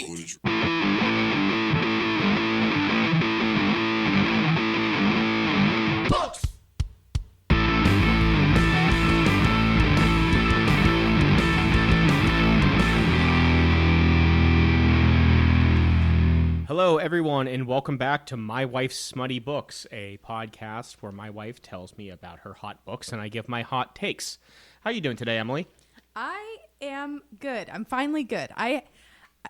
read. Books. Hello, everyone, and welcome back to My Wife's Smutty Books, a podcast where my wife tells me about her hot books and I give my hot takes. How are you doing today, Emily? I am good. I'm finally good.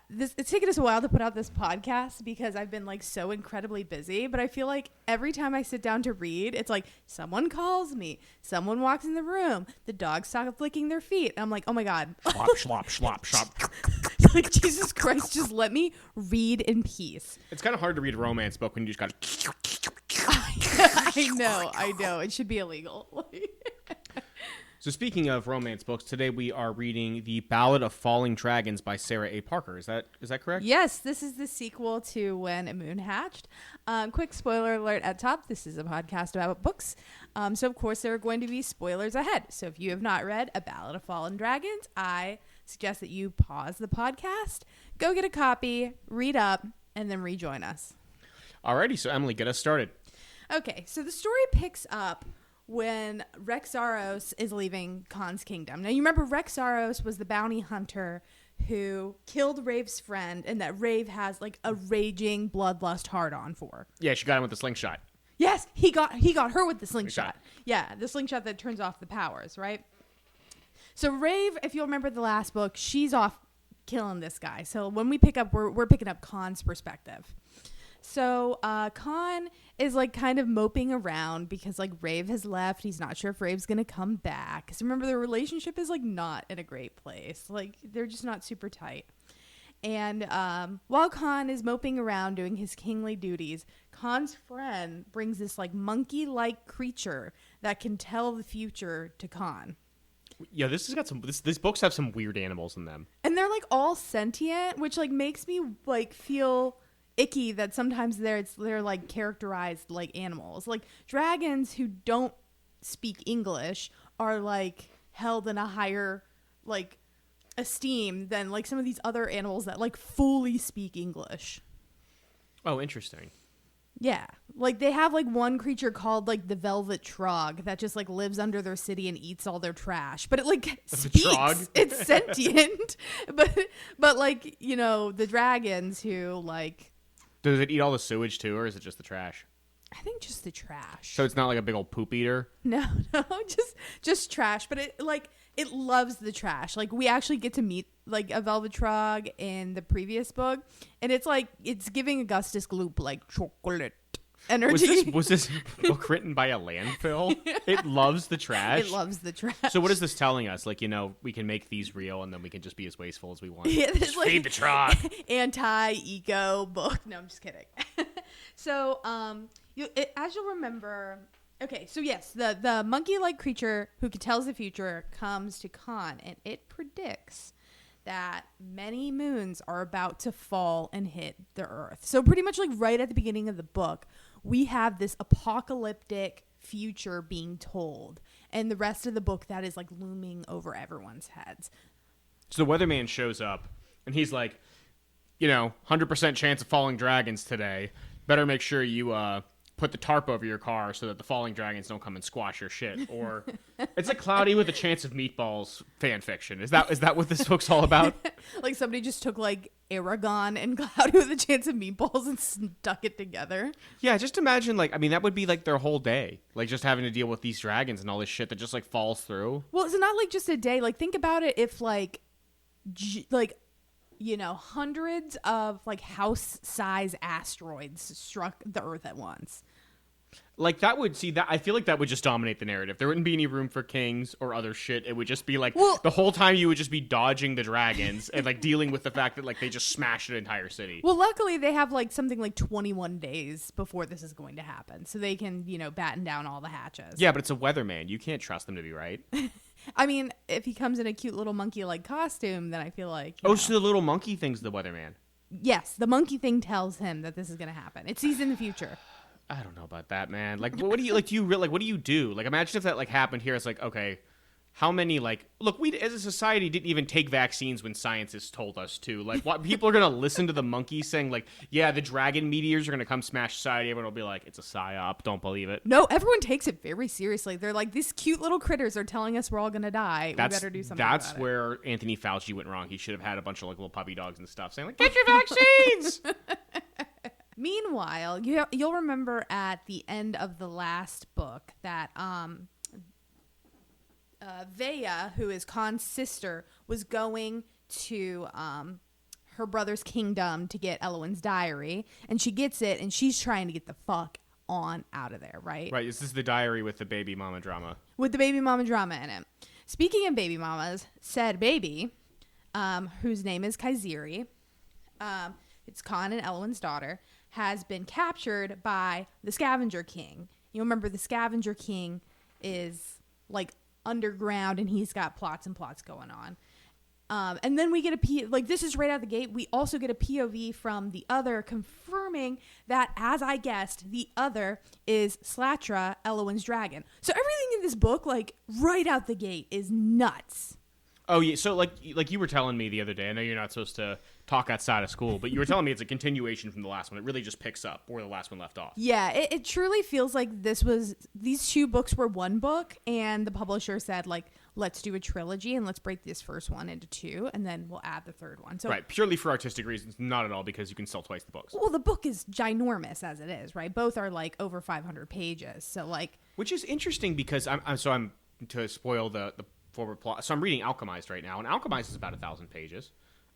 It's taken us a while to put out this podcast because I've been like so incredibly busy, but I feel like every time I sit down to read, it's like someone calls me, someone walks in the room, the dogs stop licking their feet, and I'm like, oh my God. Slop, slop, slop, slop. Like, Jesus Christ, just let me read in peace. It's kind of hard to read a romance book when you just got to... I know. It should be illegal. So speaking of romance books, today we are reading The Ballad of Falling Dragons by Sarah A. Parker. Is that correct? Yes, this is the sequel to When a Moon Hatched. Quick spoiler alert at top. This is a podcast about books. So, of course, there are going to be spoilers ahead. So if you have not read A Ballad of Fallen Dragons, I suggest that you pause the podcast, go get a copy, read up, and then rejoin us. Alrighty, so Emily, get us started. Okay, so the story picks up when Rexaros is leaving Khan's kingdom. Now, you remember Rexaros was the bounty hunter who killed Rave's friend and that Rave has like a raging bloodlust hard-on for. Yeah, she got him with the slingshot. Yes, he got her with the slingshot. Yeah, the slingshot that turns off the powers, right? So Rave, if you'll remember the last book, she's off killing this guy. So when we pick up, we're picking up Khan's perspective. So Khan is like kind of moping around because like Rave has left. He's not sure if Rave's going to come back. Because remember, their relationship is like not in a great place. Like they're just not super tight. And while Khan is moping around doing his kingly duties, Khan's friend brings this like monkey-like creature that can tell the future to Khan. Yeah, this has got some. These books have some weird animals in them, and they're like all sentient, which like makes me like feel icky that sometimes they're like characterized like animals. Like dragons who don't speak English are like held in a higher like esteem than like some of these other animals that like fully speak English. Oh, interesting. Yeah, like they have like one creature called like the Velvet Trog that just like lives under their city and eats all their trash, but it like speaks. Trog? It's sentient, but like, you know, the dragons who like. Does it eat all the sewage too, or is it just the trash? I think just the trash. So it's not like a big old poop eater? No, just trash. But it loves the trash. Like we actually get to meet like a Velvet Trog in the previous book, and it's like it's giving Augustus Gloop like chocolate energy. Was this book written by a landfill? It loves the trash. It loves the trash. So what is this telling us? Like, you know, we can make these real, and then we can just be as wasteful as we want. Yeah, just like feed the trog. Anti-eco book. No, I'm just kidding. So, as you'll remember, okay, so yes, the monkey-like creature who tells the future comes to Khan, and it predicts that many moons are about to fall and hit the earth. So pretty much like right at the beginning of the book, we have this apocalyptic future being told, and the rest of the book that is like looming over everyone's heads. So the weatherman shows up, and he's like, you know, 100% chance of falling dragons today. Better make sure you put the tarp over your car so that the falling dragons don't come and squash your shit. Or it's a cloudy with a chance of meatballs fan fiction. Is that what this book's all about? Like somebody just took like Aragon and cloudy with a chance of meatballs and stuck it together. Yeah, just imagine like, I mean, that would be like their whole day. Like just having to deal with these dragons and all this shit that just like falls through. Well, it's not like just a day. Like think about it if like you know, hundreds of like house-size asteroids struck the Earth at once. Like that would I feel like that would just dominate the narrative. There wouldn't be any room for kings or other shit. It would just be like the whole time you would just be dodging the dragons and like dealing with the fact that like they just smashed an entire city. Well, luckily they have like something like 21 days before this is going to happen, so they can, you know, batten down all the hatches. Yeah, but it's a weatherman. You can't trust them to be right. I mean, if he comes in a cute little monkey-like costume, then I feel like... So the little monkey thing's the weatherman. Yes, the monkey thing tells him that this is going to happen. It sees in the future. I don't know about that, man. Like, what do you, like, do you really, like, what do you do? Like, imagine if that, like, happened here. It's like, okay, how many, like, look, we as a society didn't even take vaccines when scientists told us to. Like, what people are going to listen to the monkeys saying, like, yeah, the dragon meteors are going to come smash society. Everyone will be like, it's a psyop. Don't believe it. No, everyone takes it very seriously. They're like, these cute little critters are telling us we're all going to die. We better do something That's about it. where Anthony Fauci went wrong. He should have had a bunch of, like, little puppy dogs and stuff saying, like, get your vaccines! Meanwhile, you'll remember at the end of the last book that Vea, who is Khan's sister, was going to her brother's kingdom to get Elowen's diary, and she gets it, and she's trying to get the fuck on out of there, right? Right, this is the diary with the baby mama drama. With the baby mama drama in it. Speaking of baby mamas, said baby, whose name is Kaiziri, it's Khan and Elowen's daughter, has been captured by the Scavenger King. You remember the Scavenger King is like underground, and he's got plots and plots going on. And then we get this is right out the gate. We also get a POV from the other, confirming that, as I guessed, the other is Slatra, Elowen's dragon. So everything in this book, like right out the gate, is nuts. Oh yeah, so like you were telling me the other day. I know you're not supposed to talk outside of school, but you were telling me it's a continuation from the last one. It really just picks up where the last one left off. Yeah, it truly feels like these two books were one book, and the publisher said, like, let's do a trilogy and let's break this first one into two, and then we'll add the third one. So right, purely for artistic reasons, not at all because you can sell twice the books. Well, the book is ginormous as it is, right? Both are like over 500 pages, so like, which is interesting because I'm to spoil the forward plot. So I'm reading Alchemized right now, and Alchemized is about 1,000 pages.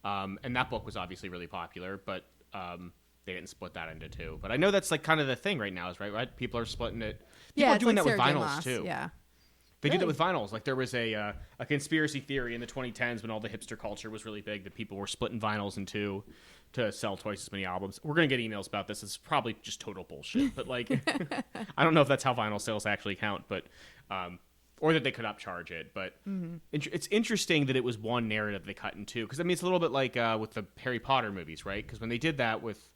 And that book was obviously really popular, but they didn't split that into two. But I know that's like kind of the thing right now, is right? People are splitting it. People are doing like that with Sarah vinyls Moss, too. Yeah, They do that with vinyls. Like there was a conspiracy theory in the 2010s when all the hipster culture was really big that people were splitting vinyls in two to sell twice as many albums. We're going to get emails about this. It's probably just total bullshit. But like, I don't know if that's how vinyl sales actually count, but or that they could upcharge it. But it's interesting that it was one narrative they cut in two. Because I mean, it's a little bit like with the Harry Potter movies, right? Because when they did that with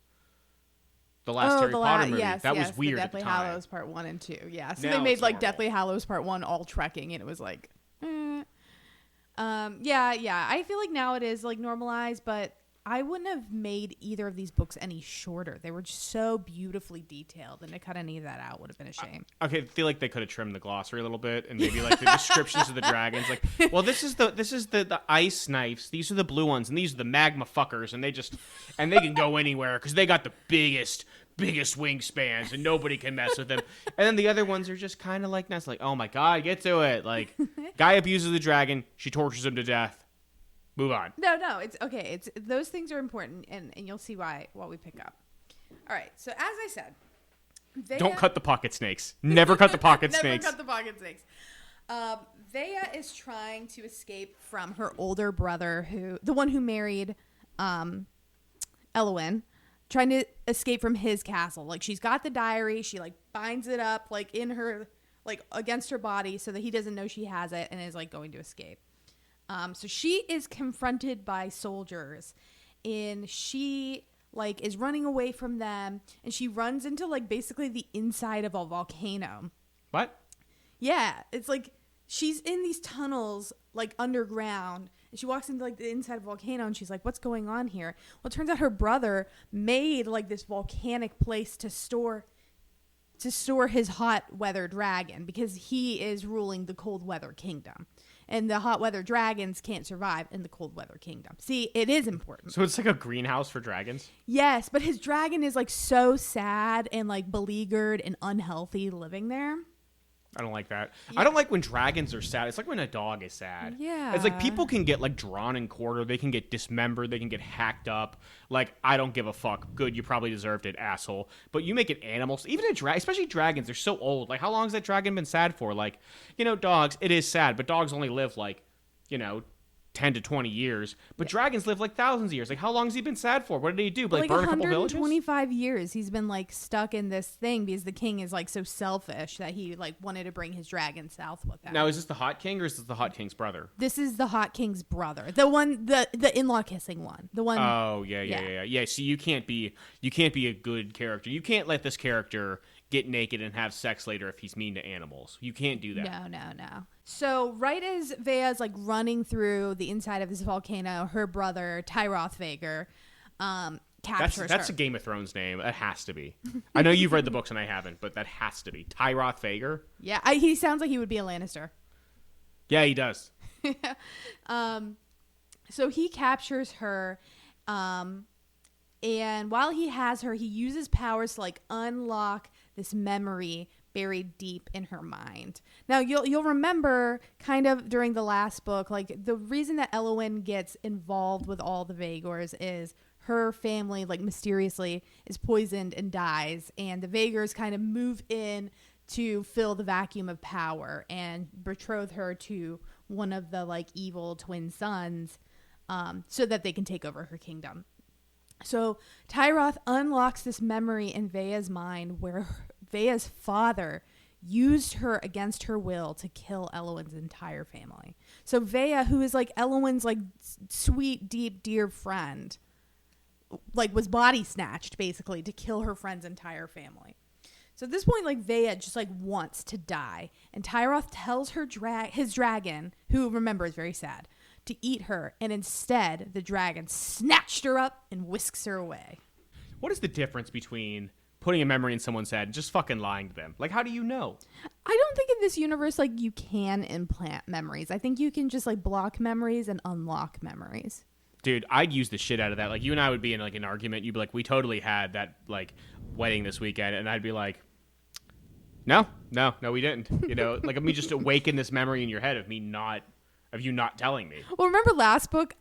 the last Harry Potter movie, that was weird at the Deathly time. Hallows Part 1 and 2, yeah. So Now they made it's like normal. Deathly Hallows Part 1 all trekking, and it was like, yeah. I feel like now it is like normalized, but I wouldn't have made either of these books any shorter. They were just so beautifully detailed, and to cut any of that out would have been a shame. Okay, I feel like they could have trimmed the glossary a little bit, and maybe like the descriptions of the dragons. Like, well, this is the ice knives. These are the blue ones, and these are the magma fuckers, and they can go anywhere because they got the biggest wingspans, and nobody can mess with them. And then the other ones are just kind of like that's like, oh my god, get to it. Like, guy abuses the dragon, she tortures him to death. Move on. No, it's okay. It's those things are important, and you'll see why we pick up. All right. So as I said, don't cut the pocket snakes. Never cut the pocket snakes. Never cut the pocket snakes. Vea is trying to escape from her older brother, the one who married Elowen, trying to escape from his castle. Like, she's got the diary. She like binds it up like in her, like against her body so that he doesn't know she has it, and is like going to escape. So she is confronted by soldiers, and she like is running away from them, and she runs into like basically the inside of a volcano. What? Yeah, it's like she's in these tunnels like underground, and she walks into like the inside of a volcano, and she's like, what's going on here? Well, it turns out her brother made like this volcanic place to store his hot weather dragon, because he is ruling the cold weather kingdom. And the hot weather dragons can't survive in the cold weather kingdom. See, it is important. So it's like a greenhouse for dragons? Yes, but his dragon is like so sad and like beleaguered and unhealthy living there. I don't like that. Yeah. I don't like when dragons are sad. It's like when a dog is sad. Yeah. It's like people can get like drawn and quartered. They can get dismembered. They can get hacked up. Like, I don't give a fuck. Good, you probably deserved it, asshole. But you make it animals. Even especially dragons, they're so old. Like, how long has that dragon been sad for? Like, dogs, it is sad, but dogs only live like, 10 to 20 years. But dragons live like thousands of years. Like, how long has he been sad for? What did he do? Like burn a couple villages? 125 years he's been like stuck in this thing because the king is like so selfish that he like wanted to bring his dragon south with him. Now, is this the Hot King or is this the Hot King's brother? This is the Hot King's brother. The one, the in-law kissing one. The one. Oh, yeah. So you can't be a good character. You can't let this character get naked and have sex later if he's mean to animals. You can't do that. No. So right as Vea's like running through the inside of this volcano, her brother Tyroth Vager captures That's her. a Game of Thrones name. That has to be. I know you've read the books and I haven't, but that has to be. Tyroth Vager? Yeah, he sounds like he would be a Lannister. Yeah, he does. So he captures her, and while he has her, he uses powers to like unlock this memory buried deep in her mind. Now you'll remember kind of during the last book, like the reason that Elowyn gets involved with all the Vaegors is her family like mysteriously is poisoned and dies, and the Vaegors kind of move in to fill the vacuum of power and betroth her to one of the like evil twin sons, so that they can take over her kingdom. So Tyroth unlocks this memory in Vea's mind where Vea's father used her against her will to kill Elowyn's entire family. So Vea, who is like Elowyn's like sweet, deep, dear friend, like was body snatched basically to kill her friend's entire family. So at this point, like Vea just like wants to die, and Tyroth tells her his dragon, who remember is very sad, to eat her, and instead the dragon snatched her up and whisks her away. What is the difference between putting a memory in someone's head and just fucking lying to them? Like, how do you know? I don't think in this universe like you can implant memories. I think you can just like block memories and unlock memories. Dude, I'd use the shit out of that. Like, you and I would be in like an argument. You'd be like, we totally had that like wedding this weekend, and I'd be like, no, we didn't. You know, like me just awaken this memory in your head of you not telling me. Well, remember last book,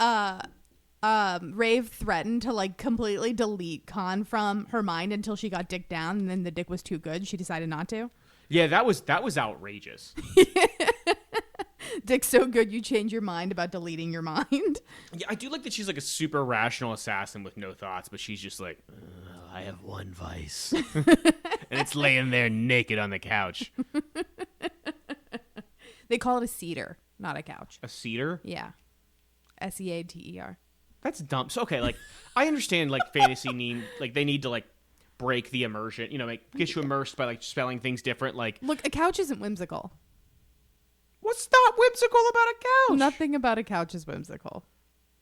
Rave threatened to like completely delete Khan from her mind until she got dick down, and then the dick was too good. She decided not to. Yeah, that was outrageous. Dick's so good you change your mind about deleting your mind. Yeah, I do like that she's like a super rational assassin with no thoughts, but she's just like, I have one vice. And it's laying there naked on the couch. They call it a cedar, not a couch. A cedar? Yeah. Seater. That's dumb. So, okay, like, I understand, like, fantasy they need to, like, break the immersion, you know, get you immersed by, like, spelling things different, like. Look, a couch isn't whimsical. What's not whimsical about a couch? Nothing about a couch is whimsical.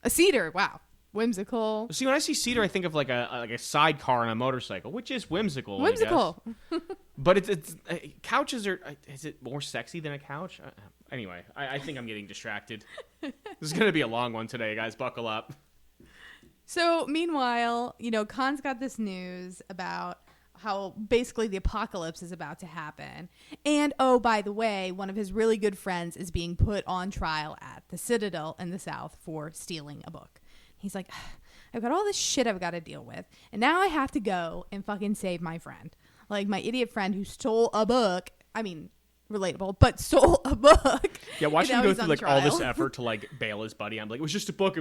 A cedar, wow. Whimsical. See, when I see cedar, I think of, like, a sidecar on a motorcycle, which is whimsical, Whimsical. I guess. But it's couches are, is it more sexy than a couch? Anyway, I think I'm getting distracted. This is going to be a long one today, guys. Buckle up. So, meanwhile, you know, Khan's got this news about how basically the apocalypse is about to happen. And, oh, by the way, one of his really good friends is being put on trial at the Citadel in the South for stealing a book. He's like, I've got all this shit I've got to deal with, and now I have to go and fucking save my friend. Like, my idiot friend who stole a book. I mean, relatable, but stole a book. Yeah, watching him go through like all this effort to like bail his buddy. I'm like, it was just a book.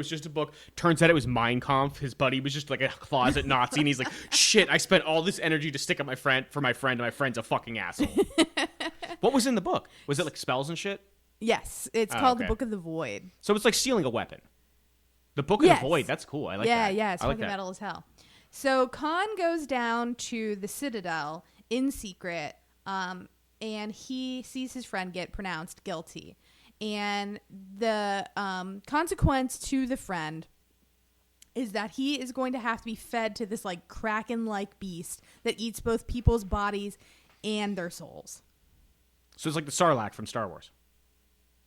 Turns out it was Mein Kampf. His buddy was just like a closet Nazi, and he's like, shit, I spent all this energy to stick up my friend, and my friend's a fucking asshole. What was in the book? Was it like spells and shit? Yes, it's called okay. The Book of the Void. So it's like stealing a weapon. The Book of the Void, that's cool. I like that. Yeah, it's I like fucking that. metal as hell. So Khan goes down to the Citadel in secret, and he sees his friend get pronounced guilty. And the consequence to the friend is that he is going to have to be fed to this like kraken-like beast that eats both people's bodies and their souls. So it's like the Sarlacc from Star Wars.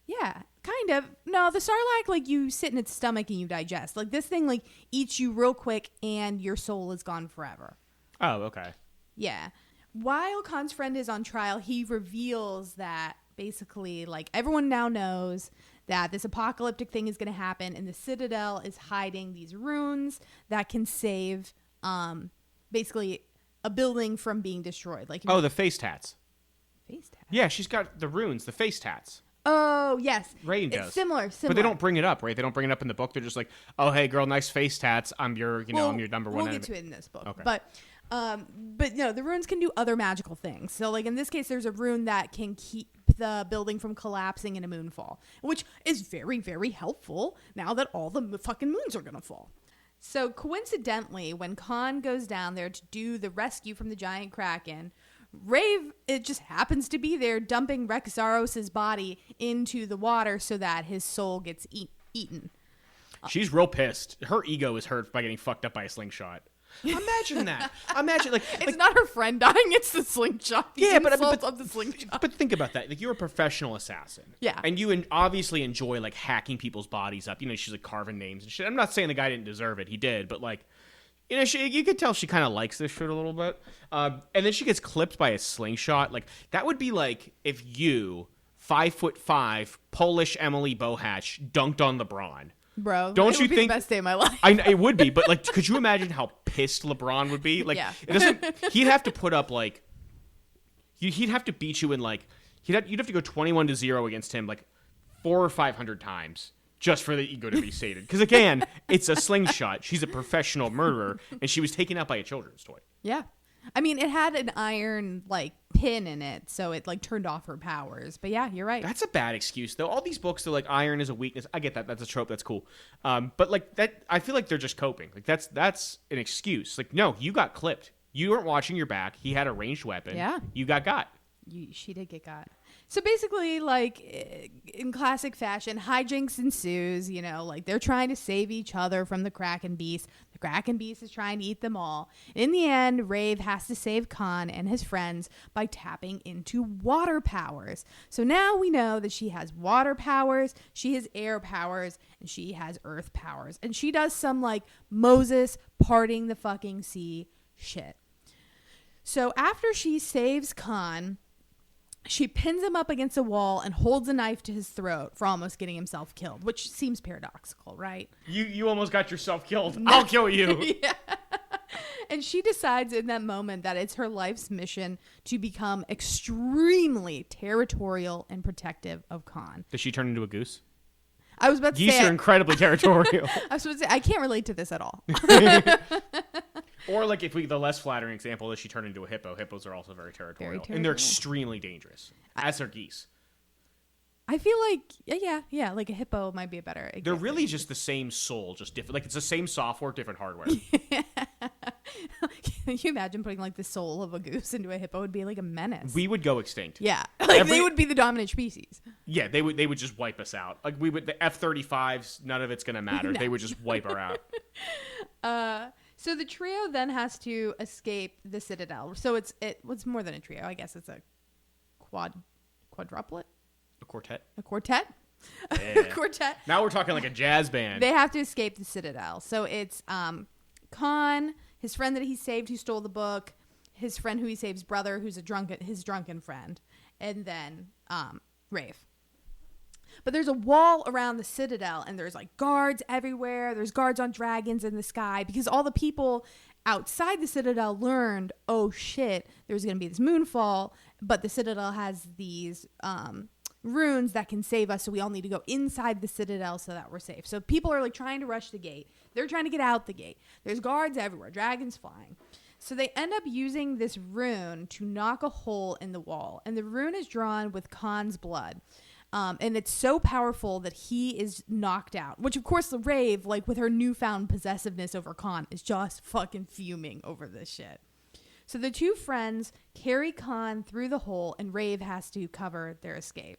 Yeah, kind of. No, the Sarlacc, like, you sit in its stomach and you digest. Like, this thing, like, eats you real quick and your soul is gone forever. Oh, okay. Yeah. While Khan's friend is on trial, he reveals that basically, like, everyone now knows that this apocalyptic thing is going to happen, and the Citadel is hiding these runes that can save, basically, a building from being destroyed. Like, the face tats. Face tats? Yeah, she's got the runes, the face tats. Oh, yes. Rain does. It's similar. But they don't bring it up, right? They don't bring it up in the book. They're just like, oh, hey, girl, nice face tats. I'm your number one We'll enemy. get to it in this book. Okay. But the runes can do other magical things. So, like, in this case, there's a rune that can keep the building from collapsing in a moonfall, which is very, very helpful now that all the fucking moons are going to fall. So, coincidentally, when Khan goes down there to do the rescue from the giant kraken, Rave, it just happens to be there, dumping Rex Zaros's body into the water so that his soul gets eaten. She's real pissed. Her ego is hurt by getting fucked up by a slingshot. Imagine that. Imagine it's not her friend dying; it's the slingshot. The insult of the slingshot. But think about that. Like, you're a professional assassin. Yeah. And you obviously enjoy like hacking people's bodies up. You know, she's like carving names and shit. I'm not saying the guy didn't deserve it. He did, but like, you know, you could tell she kind of likes this shit a little bit. And then she gets clipped by a slingshot. Like, that would be like if you, 5'5", Polish Emily Bohatch, dunked on LeBron. Bro, don't you would be think the best day of my life? It would be, but like, could you imagine how pissed LeBron would be? Like, yeah. He'd have to put up like, he'd have to beat you in like, you'd have to go 21-0 against him like 400 or 500 times just for the ego to be sated. Because again, it's a slingshot. She's a professional murderer, and she was taken out by a children's toy. Yeah. I mean, it had an iron like pin in it, so it like turned off her powers. But yeah, you're right. That's a bad excuse, though. All these books are like iron is a weakness. I get that. That's a trope. That's cool. But like that, I feel like they're just coping. Like that's an excuse. Like, no, you got clipped. You weren't watching your back. He had a ranged weapon. Yeah. You got. She did get got. So basically, like, in classic fashion, hijinks ensues, you know, like they're trying to save each other from the Kraken Beast. The Kraken Beast is trying to eat them all. And in the end, Rave has to save Khan and his friends by tapping into water powers. So now we know that she has water powers, she has air powers, and she has earth powers. And she does some, like, Moses parting the fucking sea shit. So after she saves Khan, she pins him up against a wall and holds a knife to his throat for almost getting himself killed, which seems paradoxical, right? You almost got yourself killed. I'll kill you. Yeah. And she decides in that moment that it's her life's mission to become extremely territorial and protective of Khan. Does she turn into a goose? I was about to Geese say... are incredibly territorial. I was about to say, I can't relate to this at all. Or like the less flattering example is she turned into a hippo. Hippos are also very territorial. And they're extremely dangerous, as are geese. I feel like, yeah, like a hippo might be a better example. They're really just the same soul, just different. Like, it's the same software, different hardware. Can you imagine putting like the soul of a goose into a hippo? Would be like a menace. We would go extinct. Yeah, like they would be the dominant species. Yeah, they would just wipe us out. Like the F-35s, none of it's gonna matter. No. They would just wipe her out. So the trio then has to escape the Citadel. So it's more than a trio. I guess it's a quadruplet. A quartet. A quartet. Yeah. A quartet. Now we're talking like a jazz band. They have to escape the Citadel. So it's Khan, his friend that he saved who stole the book, his friend who he saves brother who's his drunken friend, and then Rave. But there's a wall around the Citadel, and there's like guards everywhere. There's guards on dragons in the sky because all the people outside the Citadel learned, oh shit, there's going to be this moonfall, but the Citadel has these runes that can save us, so we all need to go inside the Citadel so that we're safe. So people are like trying to rush the gate. They're trying to get out the gate. There's guards everywhere, dragons flying. So they end up using this rune to knock a hole in the wall, and the rune is drawn with Khan's blood. And it's so powerful that he is knocked out, which of course the Rave, like with her newfound possessiveness over Khan, is just fucking fuming over this shit. So the two friends carry Khan through the hole, and Rave has to cover their escape.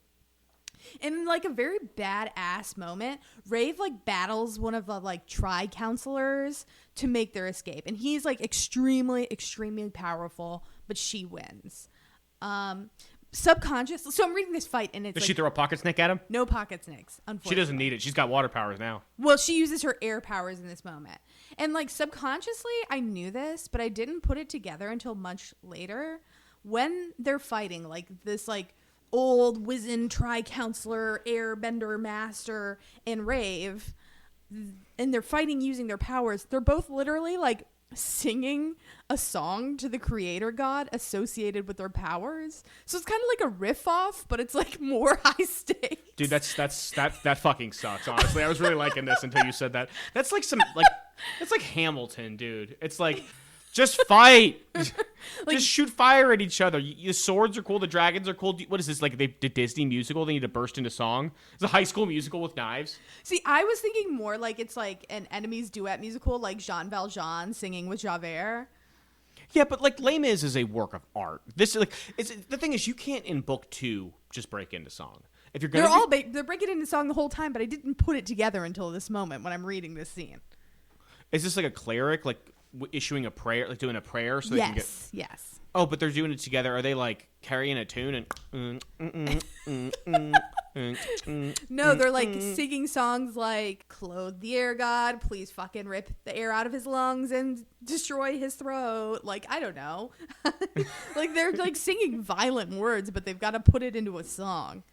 In like a very badass moment, Rave like battles one of the like tri-counselors to make their escape, and he's like extremely, extremely powerful, but she wins. Subconscious. So I'm reading this fight, and it's Does she throw a pocket snake at him? No pocket snakes, unfortunately. She doesn't need it. She's got water powers now. Well, she uses her air powers in this moment. And like subconsciously, I knew this, but I didn't put it together until much later. When they're fighting, like this like old wizened tri-counselor, airbender master, and Rave, and they're fighting using their powers, they're both literally like singing a song to the creator god associated with their powers. So it's kind of like a riff off, but it's like more high stakes. Dude, that fucking sucks, honestly. I was really liking this until you said that. That's like that's like Hamilton, dude. It's like, just fight. Like, just shoot fire at each other. The swords are cool. The dragons are cool. What is this, like the Disney musical? They need to burst into song? It's a High School Musical with knives. See, I was thinking more like it's like an enemies duet musical, like Jean Valjean singing with Javert. Yeah, but like Les Mis is a work of art. This is like the thing is you can't in book 2 just break into song. If you're gonna they're breaking into song the whole time, but I didn't put it together until this moment when I'm reading this scene. Is this like a cleric like issuing a prayer, like doing a prayer so they can get? Yes. Oh, but they're doing it together. Are they like carrying a tune and? No, they're like singing songs like "Clothe the air god, please fucking rip the air out of his lungs and destroy his throat." Like I don't know, like they're like singing violent words, but they've got to put it into a song.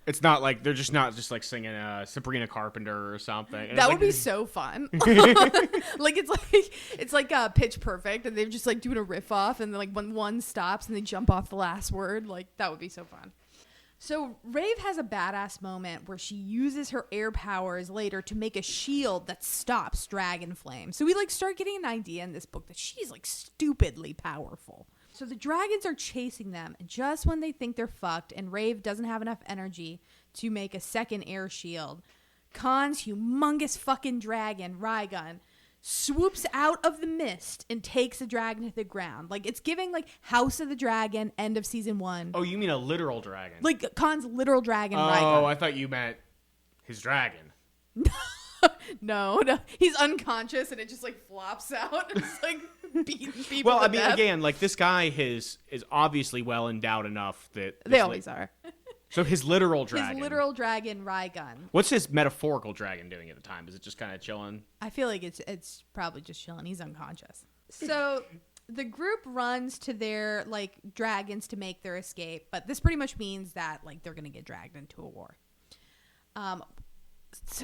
It's not like they're not just like singing Sabrina Carpenter or something. That would be so fun. Like it's like Pitch Perfect, and they're just like doing a riff off, and then like when one stops and they jump off the last word, like that would be so fun. So Rave has a badass moment where she uses her air powers later to make a shield that stops dragon flame. So we like start getting an idea in this book that she's like stupidly powerful. So the dragons are chasing them, and just when they think they're fucked and Rave doesn't have enough energy to make a second air shield, Khan's humongous fucking dragon, Raygun, swoops out of the mist and takes the dragon to the ground. Like, it's giving, like, House of the Dragon, end of season 1. Oh, you mean a literal dragon? Like, Khan's literal dragon, Raygun. Oh, I thought you meant his dragon. No. He's unconscious, and it just, like, flops out. And it's, like, beating people Well, to I mean, death. again, like, this guy is obviously well endowed enough that... They always are. So his literal dragon. His literal dragon, Raygun. What's his metaphorical dragon doing at the time? Is it just kind of chilling? I feel like it's probably just chilling. He's unconscious. So the group runs to their like dragons to make their escape, but this pretty much means that like they're gonna get dragged into a war.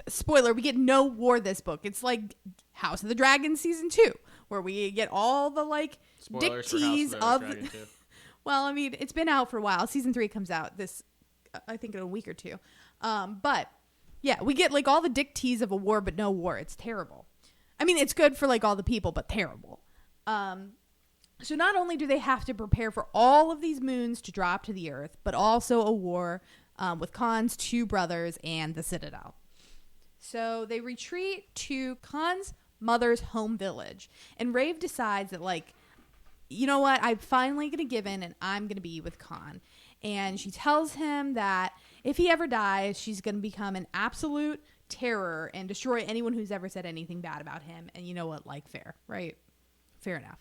Spoiler: we get no war this book. It's like House of the Dragon season 2, where we get all the like Spoilers dick tease for House of. the Dragon 2. Well, I mean, it's been out for a while. Season 3 comes out this, I think, in a week or two. But yeah, we get like all the dick tease of a war, but no war. It's terrible. I mean, it's good for like all the people, but terrible. So not only do they have to prepare for all of these moons to drop to the earth, but also a war with Khan's 2 brothers and the Citadel. So they retreat to Khan's mother's home village, and Rave decides that, like, you know what, I'm finally going to give in, and I'm going to be with Khan. And she tells him that if he ever dies, she's going to become an absolute terror and destroy anyone who's ever said anything bad about him. And you know what, like, fair, right? Fair enough.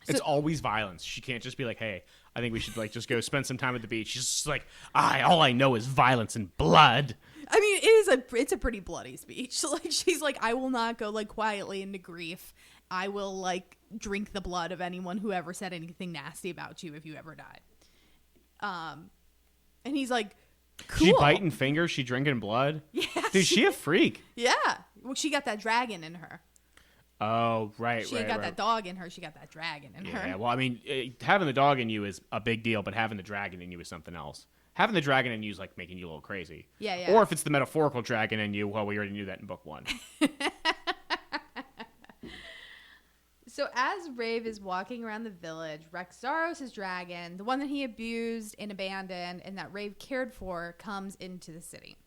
It's always violence. She can't just be like, hey, I think we should like just go spend some time at the beach. She's just like, all I know is violence and blood. I mean, it's a pretty bloody speech. Like, she's like, I will not go like quietly into grief. I will like drink the blood of anyone who ever said anything nasty about you if you ever died. And he's like, cool. She biting fingers, she drinking blood. Yeah, dude, she a freak. Yeah, well, she got that dragon in her. Oh, right, She got that dog in her. She got that dragon in her. Yeah, well, I mean, having the dog in you is a big deal, but having the dragon in you is something else. Having the dragon in you is like making you a little crazy. Yeah, yeah. Or if it's the metaphorical dragon in you, well, we already knew that in book 1. So as Rave is walking around the village, Rexaros' dragon, the one that he abused and abandoned and that Rave cared for, comes into the city.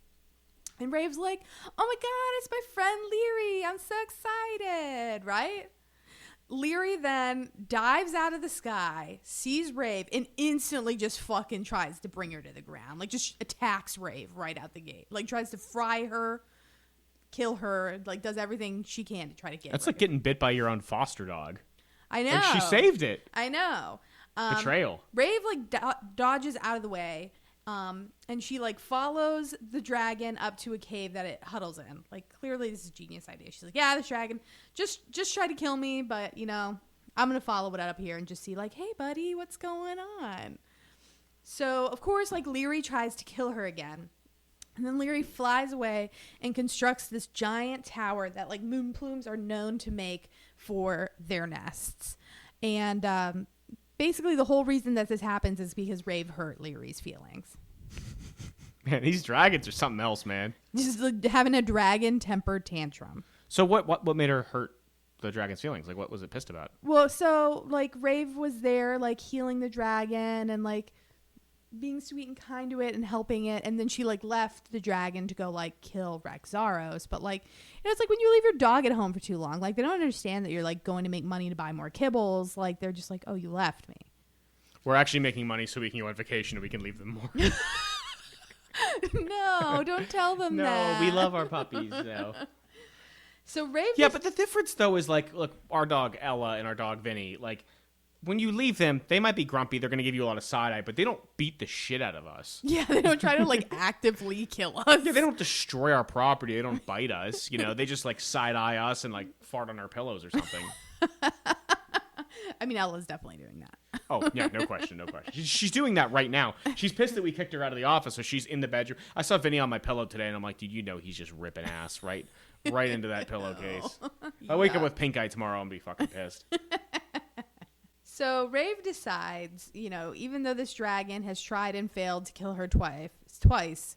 And Rave's like, oh my god, it's my friend Leary. I'm so excited, right? Leary then dives out of the sky, sees Rave, and instantly just fucking tries to bring her to the ground. Like, just attacks Rave right out the gate. Like, tries to fry her, kill her, like, does everything she can to try to get That's Rave. like getting bit by your own foster dog. I know. And she saved it. I know. Betrayal. Rave, like, dodges out of the way. And she like follows the dragon up to a cave that it huddles in. Like, clearly this is a genius idea. She's like, yeah, this dragon just tried to kill me, but you know, I'm gonna follow it up here and just see like, hey buddy, what's going on? So of course, like, Leary tries to kill her again, and then Leary flies away and constructs this giant tower that like moon plumes are known to make for their nests. And basically, the whole reason that this happens is because Rave hurt Leary's feelings. Man, these dragons are something else, man. Just like having a dragon tempered tantrum. So what made her hurt the dragon's feelings? Like, what was it pissed about? Well, so like Rave was there, like healing the dragon and like being sweet and kind to it and helping it, and then she like left the dragon to go like kill Rexaros. But like, it's like when you leave your dog at home for too long, like they don't understand that you're like going to make money to buy more kibbles. Like they're just like, oh, you left me. We're actually making money so we can go on vacation and we can leave them more. No, don't tell them that. No, we love our puppies though. So Rave. Yeah, but the difference though is like, look, our dog Ella and our dog Vinny, like when you leave them, they might be grumpy. They're going to give you a lot of side eye, but they don't beat the shit out of us. Yeah, they don't try to like actively kill us. Yeah, they don't destroy our property. They don't bite us. You know, they just like side eye us and like fart on our pillows or something. I mean, Ella's definitely doing that. Oh, yeah, no question, no question. She's doing that right now. She's pissed that we kicked her out of the office, so she's in the bedroom. I saw Vinny on my pillow today, and I'm like, dude, you know he's just ripping ass right into that pillowcase. I wake up with pink eye tomorrow and be fucking pissed. So Rave decides, you know, even though this dragon has tried and failed to kill her twice,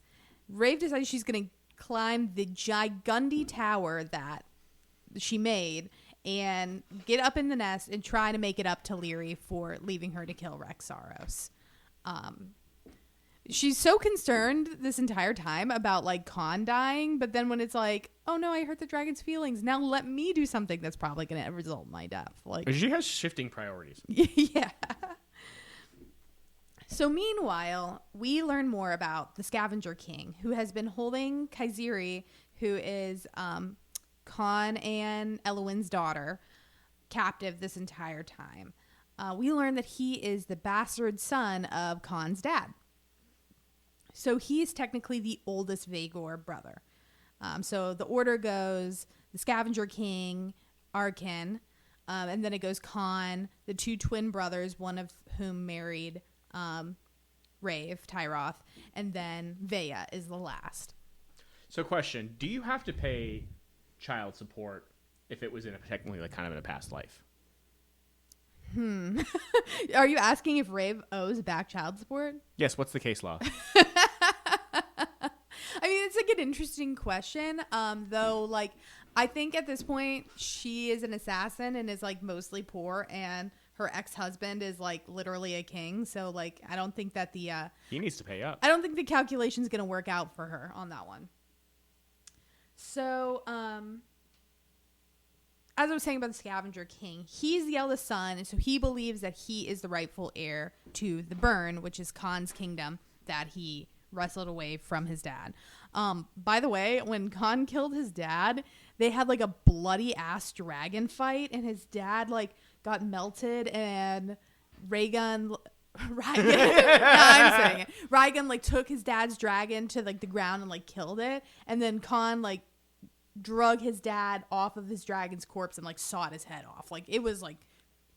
Rave decides she's going to climb the Gigundy tower that she made and get up in the nest and try to make it up to Leary for leaving her to kill Rexaros. She's so concerned this entire time about like Khan dying, but then when it's like, oh no, I hurt the dragon's feelings, now let me do something that's probably going to result in my death. Like she has shifting priorities. Yeah. So meanwhile, we learn more about the Scavenger King, who has been holding Kaiseri, who is Khan and Elowin's daughter, captive this entire time. We learn that he is the bastard son of Khan's dad. So he's technically the oldest Vaegor brother. So the order goes the Scavenger King, Arkin, and then it goes Khan, the two twin brothers, one of whom married Rave, Tyroth, and then Vea is the last. So question, do you have to pay child support if it was in a technically like kind of in a past life? Are you asking if Rave owes back child support? Yes, what's the case law? I mean, it's like an interesting question. Though, like, I think at this point she is an assassin and is like mostly poor, and her ex-husband is like literally a king. So, like, I don't think that he needs to pay up. I don't think the calculation's gonna work out for her on that one. So, as I was saying about the Scavenger King, he's the eldest son, and so he believes that he is the rightful heir to the Burn, which is Khan's kingdom that he wrestled away from his dad. By the way, when Khan killed his dad, they had like a bloody ass dragon fight, and his dad like got melted, and Rhaegon like took his dad's dragon to like the ground and like killed it, and then Khan like drug his dad off of his dragon's corpse and like sawed his head off. Like it was like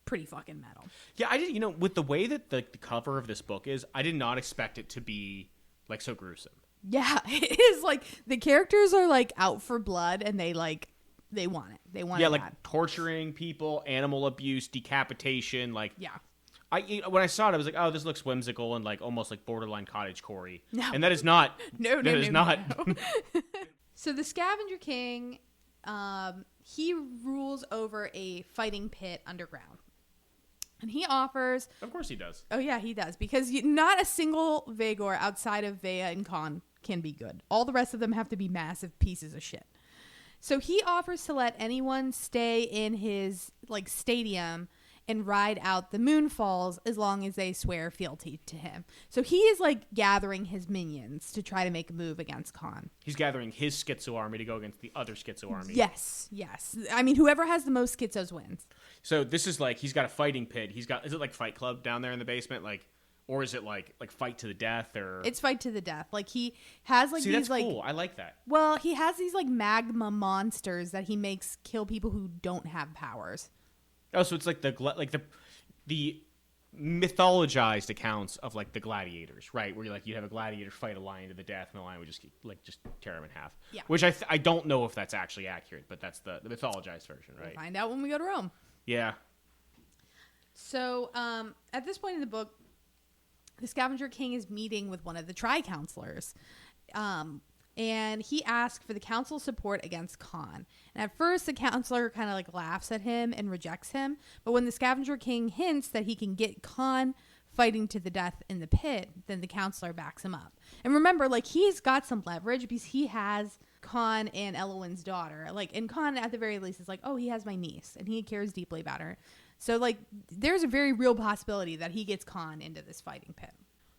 pretty fucking metal. Yeah, I did. You know, with the way that the cover of this book is, I did not expect it to be like so gruesome. Yeah, it is. Like the characters are like out for blood, and they want it. They want it. Yeah, like bad. torturing people, animal abuse, decapitation. Like, yeah. When I saw it, I was like, oh, this looks whimsical and like almost like borderline cottagecore-y. No. And that is not. No. not. So the Scavenger King, he rules over a fighting pit underground. And he offers... Of course he does. Oh, yeah, he does. Because not a single Vaegor outside of Vea and Khan can be good. All the rest of them have to be massive pieces of shit. So he offers to let anyone stay in his like stadium and ride out the Moonfalls as long as they swear fealty to him. So he is like gathering his minions to try to make a move against Khan. He's gathering his schizo army to go against the other schizo army. Yes. I mean, whoever has the most schizos wins. So this is like, he's got a fighting pit. Is it like Fight Club down there in the basement? Like, or is it like fight to the death or? It's fight to the death. Like he has like See, these that's like, cool. I like that. Well, he has these like magma monsters that he makes kill people who don't have powers. Oh, so it's like the mythologized accounts of like the gladiators, right? Where you have a gladiator fight a lion to the death, and the lion would just tear him in half. Yeah. Which I don't know if that's actually accurate, but that's the mythologized version, right? We'll find out when we go to Rome. Yeah. So at this point in the book, the Scavenger King is meeting with one of the Tri-Counselors. And he asks for the council's support against Khan. And at first, the counselor kind of like laughs at him and rejects him. But when the Scavenger King hints that he can get Khan fighting to the death in the pit, then the counselor backs him up. And remember, like, he's got some leverage because he has Khan and Elowin's daughter. Like, and Khan, at the very least, is like, oh, he has my niece, and he cares deeply about her. So, like, there's a very real possibility that he gets Khan into this fighting pit.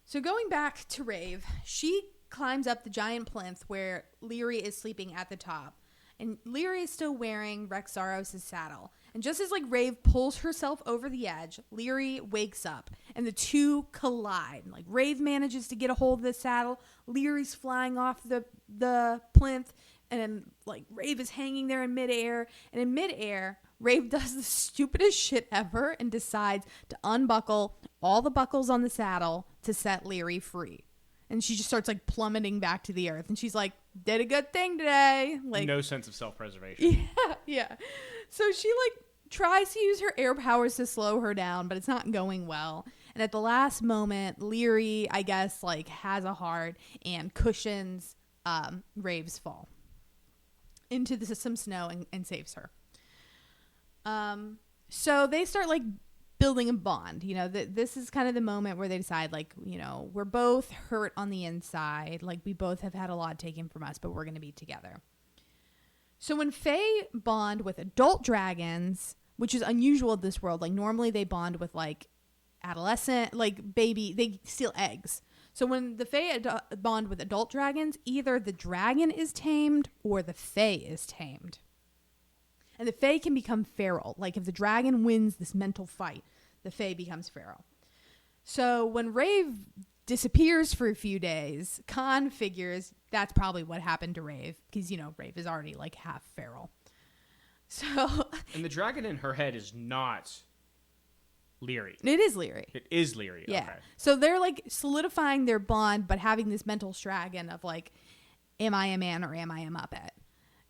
So going back to Rave, she climbs up the giant plinth where Leary is sleeping at the top. And Leary is still wearing Rex Zaros' saddle. And just as like Rave pulls herself over the edge, Leary wakes up and the two collide. Like Rave manages to get a hold of the saddle. Leary's flying off the plinth. And then like Rave is hanging there in midair. And in midair, Rave does the stupidest shit ever and decides to unbuckle all the buckles on the saddle to set Leary free. And she just starts like plummeting back to the earth. And she's like, did a good thing today. Like, no sense of self-preservation. Yeah. So she like tries to use her air powers to slow her down, but it's not going well. And at the last moment, Leary, I guess, like has a heart and cushions Rave's fall into some snow and saves her. So they start like building a bond. You know, this is kind of the moment where they decide, like, you know, we're both hurt on the inside. Like, we both have had a lot taken from us, but we're going to be together. So when Fae bond with adult dragons, which is unusual in this world, like normally they bond with like adolescent, like baby, they steal eggs. So when the Fae bond with adult dragons, either the dragon is tamed or the Fae is tamed. And the Fae can become feral. Like if the dragon wins this mental fight, the Fae becomes feral. So when Rave disappears for a few days, Khan figures that's probably what happened to Rave. Because, you know, Rave is already like half feral. So. And the dragon in her head is not Leary. It is Leary. It is Leary. Yeah. Okay. So they're like solidifying their bond, but having this mental dragon of like, am I a man or am I a Muppet?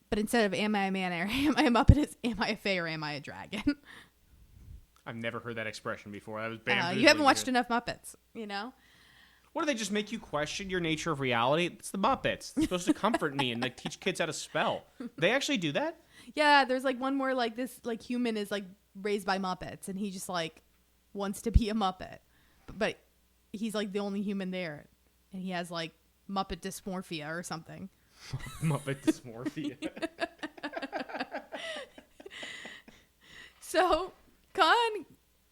But instead of am I a man or am I a Muppet, it's am I a Fae or am I a dragon? I've never heard that expression before. That was bamboozling. You haven't watched enough Muppets, you know? What, do they just make you question your nature of reality? It's the Muppets. It's supposed to comfort me and like teach kids how to spell. They actually do that? Yeah, there's like one more like this like human is like raised by Muppets and he just like wants to be a Muppet. But he's like the only human there. And he has like Muppet dysmorphia or something. Muppet dysmorphia. So Khan,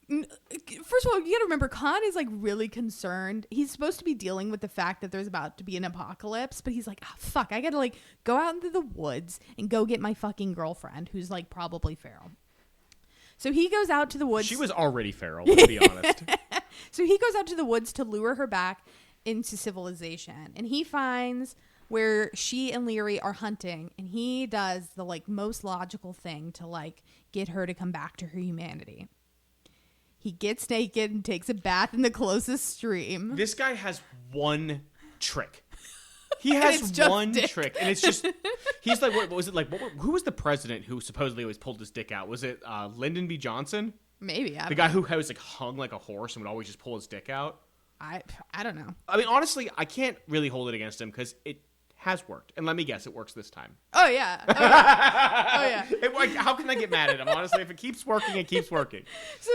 first of all, you gotta remember Khan is like really concerned. He's supposed to be dealing with the fact that there's about to be an apocalypse, but he's like, oh, fuck, I gotta like go out into the woods and go get my fucking girlfriend who's like probably feral. So he goes out to the woods. She was already feral, to be honest. So he goes out to the woods to lure her back into civilization, and he finds where she and Leary are hunting, and he does the like most logical thing to like get her to come back to her humanity. He gets naked and takes a bath in the closest stream. This guy has one trick. He has one trick, and it's just he's like, what was it like? Who was the president who supposedly always pulled his dick out? Was it Lyndon B. Johnson? Maybe the guy who was like hung like a horse and would always just pull his dick out. I don't know. I mean, honestly, I can't really hold it against him because it has worked, and let me guess, it works this time. Oh yeah. Oh yeah. How can I get mad at him? Honestly, if it keeps working, it keeps working. So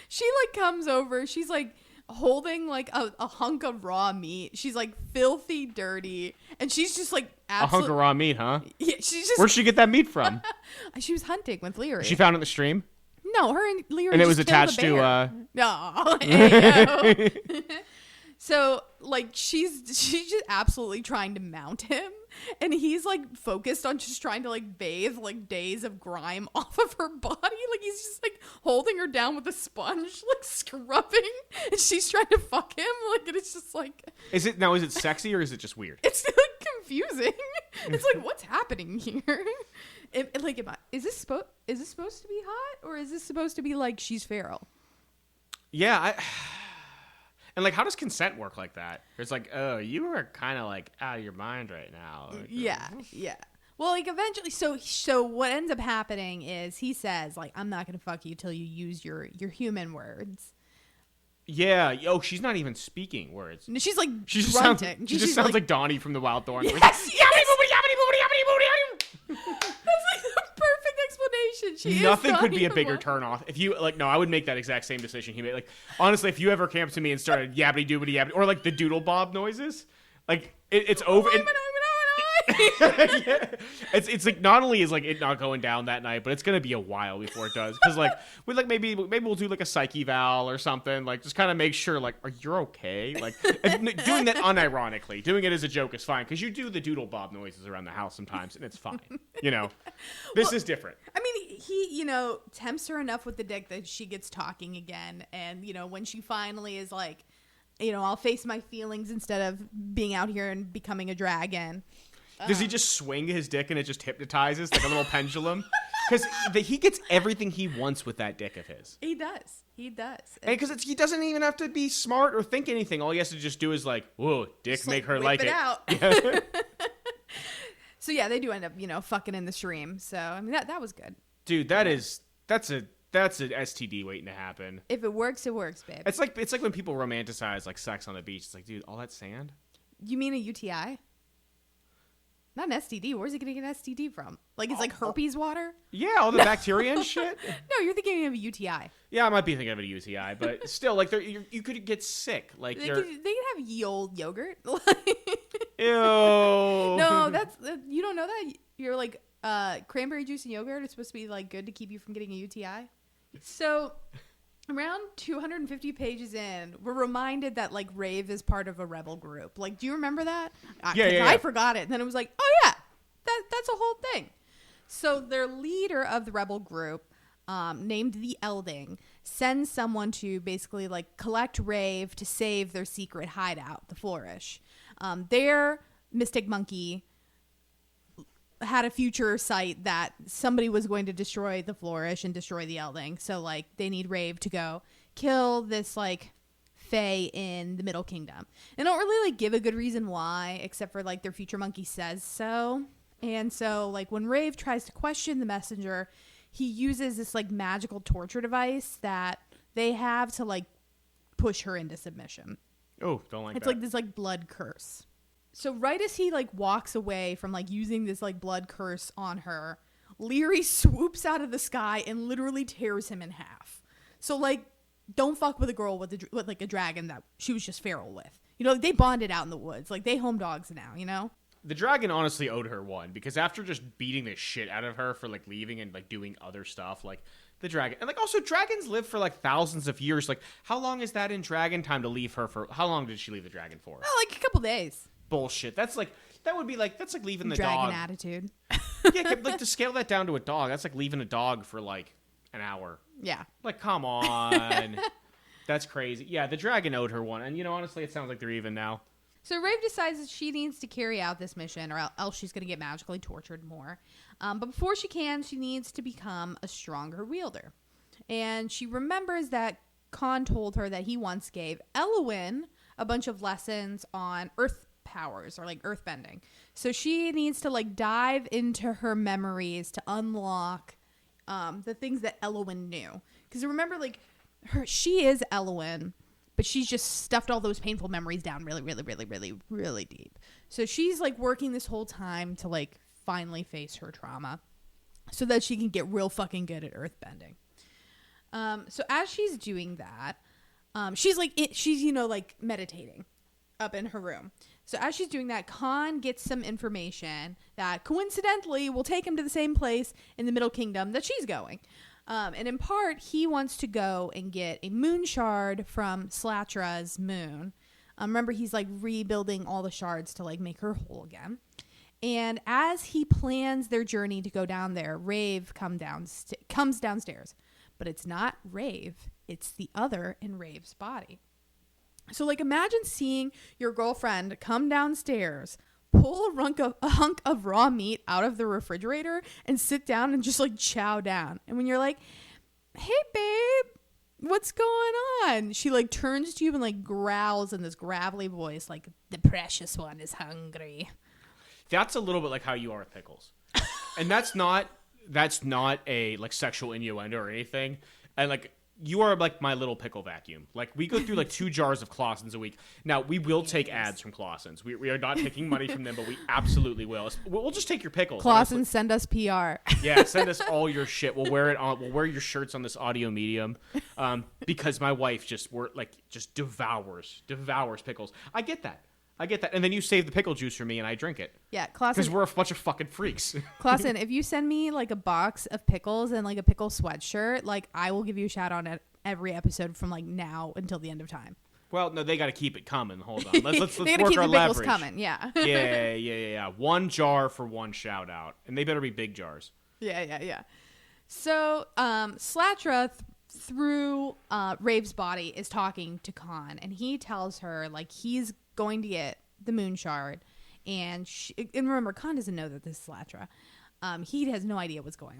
she like comes over. She's like holding like a hunk of raw meat. She's like filthy dirty, and she's just like a hunk of raw meat, huh? Yeah, she's just. Where'd she get that meat from? She was hunting with Leary. She found it in the stream. No, her and Leary. And it was attached to. No. Hey, so like she's just absolutely trying to mount him, and he's like focused on just trying to like bathe like days of grime off of her body. Like he's just like holding her down with a sponge, like scrubbing, and she's trying to fuck him. Like, and it's just like. Is it sexy or is it just weird? It's like confusing. It's like, what's happening here? Is this supposed to be hot, or is this supposed to be like she's feral? Yeah, and like, how does consent work like that? It's like, oh, you are kind of like out of your mind right now. Like, yeah. Well, like eventually, so what ends up happening is he says like, I'm not gonna fuck you till you use your human words. Yeah. Oh, she's not even speaking words. She's like she grunting. She just sounds like Donnie from the Wild Thorn. Yes. That's like the perfect situation. She Nothing is could be a talking bigger about- turnoff. If you like, no, I would make that exact same decision he made. Like, honestly, if you ever came up to me and started yabbity doobity yabbity, or like the doodle bob noises, like it's over. And, yeah. It's like not only is like it not going down that night, but it's gonna be a while before it does. Because like we like maybe we'll do like a psyche val or something. Like just kind of make sure like are you okay? Like doing that unironically, doing it as a joke is fine because you do the doodle bob noises around the house sometimes and it's fine. You know, this is different. I mean, he tempts her enough with the dick that she gets talking again, and when she finally is like, I'll face my feelings instead of being out here and becoming a dragon. Does he just swing his dick and it just hypnotizes like a little pendulum? Because he gets everything he wants with that dick of his. He does. And because he doesn't even have to be smart or think anything. All he has to just do is like, whoa, dick, just make her whip like it. Out. Yeah. So yeah, they do end up, fucking in the stream. So I mean that was good. Dude, that's an STD waiting to happen. If it works, babe. It's like when people romanticize like sex on the beach. It's like, dude, all that sand. You mean a UTI? Not an STD. Where's he gonna get an STD from? Like it's like herpes water? Yeah, all the bacteria and shit. No, you're thinking of a UTI. Yeah, I might be thinking of a UTI, but still, like, you could get sick. Like, they could have ye old yogurt. Ew. No, you don't know that. You're like cranberry juice and yogurt is supposed to be like good to keep you from getting a UTI. So around 250 pages in, we're reminded that like Rave is part of a rebel group. Like, do you remember that? Yeah. I forgot it. And then it was like, oh yeah, that's a whole thing. So their leader of the rebel group, named the Elding, sends someone to basically like collect Rave to save their secret hideout, the Flourish. Their Mystic Monkey had a future sight that somebody was going to destroy the Flourish and destroy the Elding. So like they need Rave to go kill this like Fae in the Middle Kingdom. They don't really like give a good reason why, except for like their future monkey says so. And so like when Rave tries to question the messenger, he uses this like magical torture device that they have to like push her into submission. Oh, don't like It's that. like this like blood curse. So right as he like walks away from like using this like blood curse on her, Leary swoops out of the sky and literally tears him in half. So like, don't fuck with a girl with like a dragon that she was just feral with. They bonded out in the woods. Like they home dogs now. The dragon honestly owed her one because after just beating the shit out of her for like leaving and like doing other stuff, like the dragon, and like also dragons live for like thousands of years. Like how long is that in dragon time to leave her for? How long did she leave the dragon for? Oh, like a couple days. Bullshit. That's like leaving the dragon dog. attitude. Yeah, like to scale that down to a dog. That's like leaving a dog for like an hour. Yeah. Like come on. That's crazy. Yeah, the dragon owed her one, and honestly, it sounds like they're even now. So Rave decides that she needs to carry out this mission or else she's going to get magically tortured more. But before she can, she needs to become a stronger wielder. And she remembers that Khan told her that he once gave Elowin a bunch of lessons on earth powers or like earth bending. So she needs to like dive into her memories to unlock the things that Elowin knew. Because remember, like, she is Elowin, but she's just stuffed all those painful memories down really, really, really, really, really deep. So she's like working this whole time to like finally face her trauma so that she can get real fucking good at earthbending. So as she's doing that, she's like meditating up in her room. So as she's doing that, Khan gets some information that coincidentally will take him to the same place in the Middle Kingdom that she's going. And in part, he wants to go and get a moon shard from Slatra's moon. Remember, he's like rebuilding all the shards to like make her whole again. And as he plans their journey to go down there, Rave comes downstairs. But it's not Rave. It's the other in Rave's body. So like imagine seeing your girlfriend come downstairs, pull a hunk of raw meat out of the refrigerator and sit down and just like chow down. And when you're like, hey babe, what's going on? She like turns to you and like growls in this gravelly voice like, the precious one is hungry. That's a little bit like how you are with pickles. And that's not a like sexual innuendo or anything. And like you are like my little pickle vacuum. Like, we go through like 2 jars of Clausen's a week. Now, we will take ads from Clausen's. We are not taking money from them, but we absolutely will. We'll just take your pickles. Clausen, send us PR. Yeah, send us all your shit. We'll wear it on. We'll wear your shirts on this audio medium, because my wife just devours pickles. I get that. And then you save the pickle juice for me, and I drink it. Yeah, Clausen. Because we're a bunch of fucking freaks. Clausen, if you send me like a box of pickles and like a pickle sweatshirt, like I will give you a shout out at every episode from like now until the end of time. Well, no, they got to keep it coming. Hold on, let's they gotta work keep our the pickles leverage. coming. Yeah. Yeah. 1 jar for 1 shout out, and they better be big jars. Yeah. So, Slatra through Rave's body is talking to Khan, and he tells her like he's going to get the moon shard, and remember, Khan doesn't know that this is Slatra. He has no idea what's going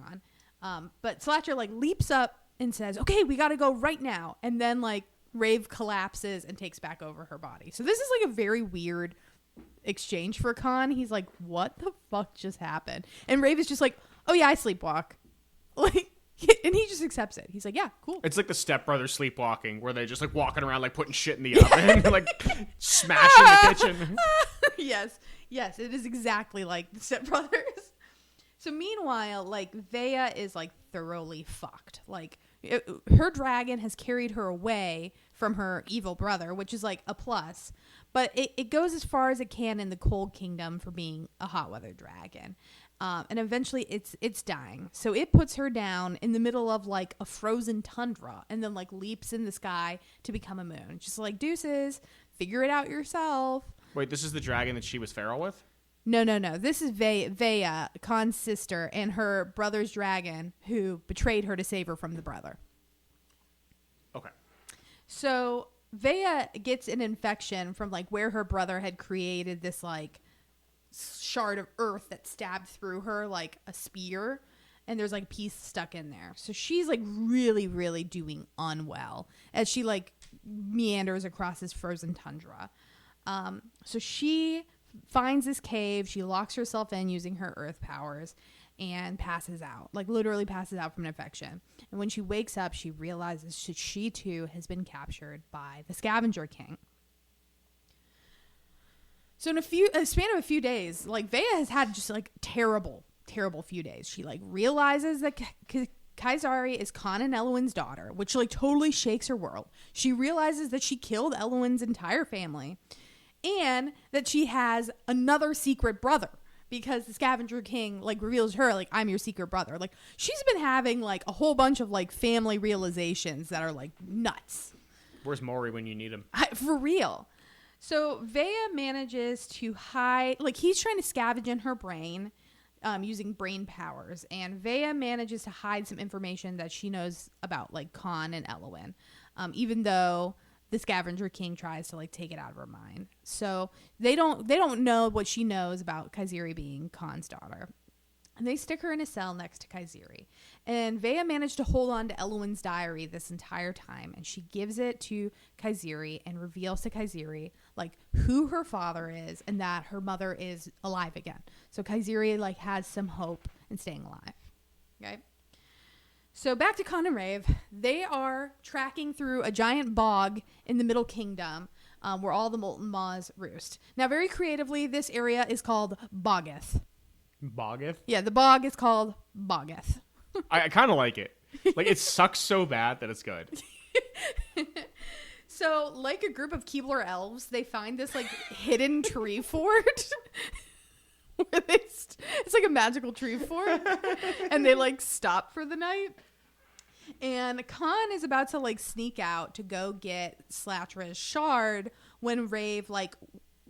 on. But Slatra like leaps up and says, "Okay, we got to go right now," and then like Rave collapses and takes back over her body. So this is like a very weird exchange for Khan. He's like, "What the fuck just happened?" And Rave is just like, "Oh yeah, I sleepwalk," like. And he just accepts it. He's like, yeah, cool. It's like the stepbrother sleepwalking, where they just like walking around like putting shit in the oven, like smashing the kitchen. Yes, it is exactly like the stepbrothers. So meanwhile, like Vea is like thoroughly fucked. Like her dragon has carried her away from her evil brother, which is like a plus. But it goes as far as it can in the Cold Kingdom for being a hot weather dragon. And eventually it's dying. So it puts her down in the middle of like a frozen tundra and then like leaps in the sky to become a moon. Just like, deuces, figure it out yourself. Wait, this is the dragon that she was feral with? No. This is Vea, Khan's sister, and her brother's dragon who betrayed her to save her from the brother. Okay. So Vea gets an infection from like where her brother had created this like shard of earth that stabbed through her like a spear, and there's like a piece stuck in there. So she's like really, really doing unwell as she like meanders across this frozen tundra. So she finds this cave, she locks herself in using her earth powers and passes out, like literally passes out from an infection. And when she wakes up, she realizes she too has been captured by the Scavenger King. So in a span of a few days, like Vea has had just like terrible few days. She like realizes that Kaisari is Khan and Eloin's daughter, which like totally shakes her world. She realizes that she killed Eloin's entire family and that she has another secret brother because the Scavenger King like reveals to her like, I'm your secret brother. Like she's been having like a whole bunch of like family realizations that are like nuts. Where's Maury when you need him? For real. So Vea manages to hide, like he's trying to scavenge in her brain using brain powers. And Vea manages to hide some information that she knows about like Khan and Eloin, even though the Scavenger King tries to like take it out of her mind. So they don't know what she knows about Kaiseri being Khan's daughter. And they stick her in a cell next to Kaiseri. And Vea managed to hold on to Eloin's diary this entire time. And she gives it to Kaiseri and reveals to Kaiseri, like, who her father is and that her mother is alive again. So Kaiseri, like, has some hope in staying alive. Okay? So back to Khan and Rave. They are tracking through a giant bog in the Middle Kingdom where all the molten maws roost. Now, very creatively, this area is called Boggoth. Boggoth? Yeah, the bog is called Boggoth. I kind of like it. Like, it sucks so bad that it's good. So, like a group of Keebler elves, they find this, like, hidden tree fort. Where it's like a magical tree fort. And they, like, stop for the night. And Khan is about to, like, sneak out to go get Slatra's shard when Rave, like,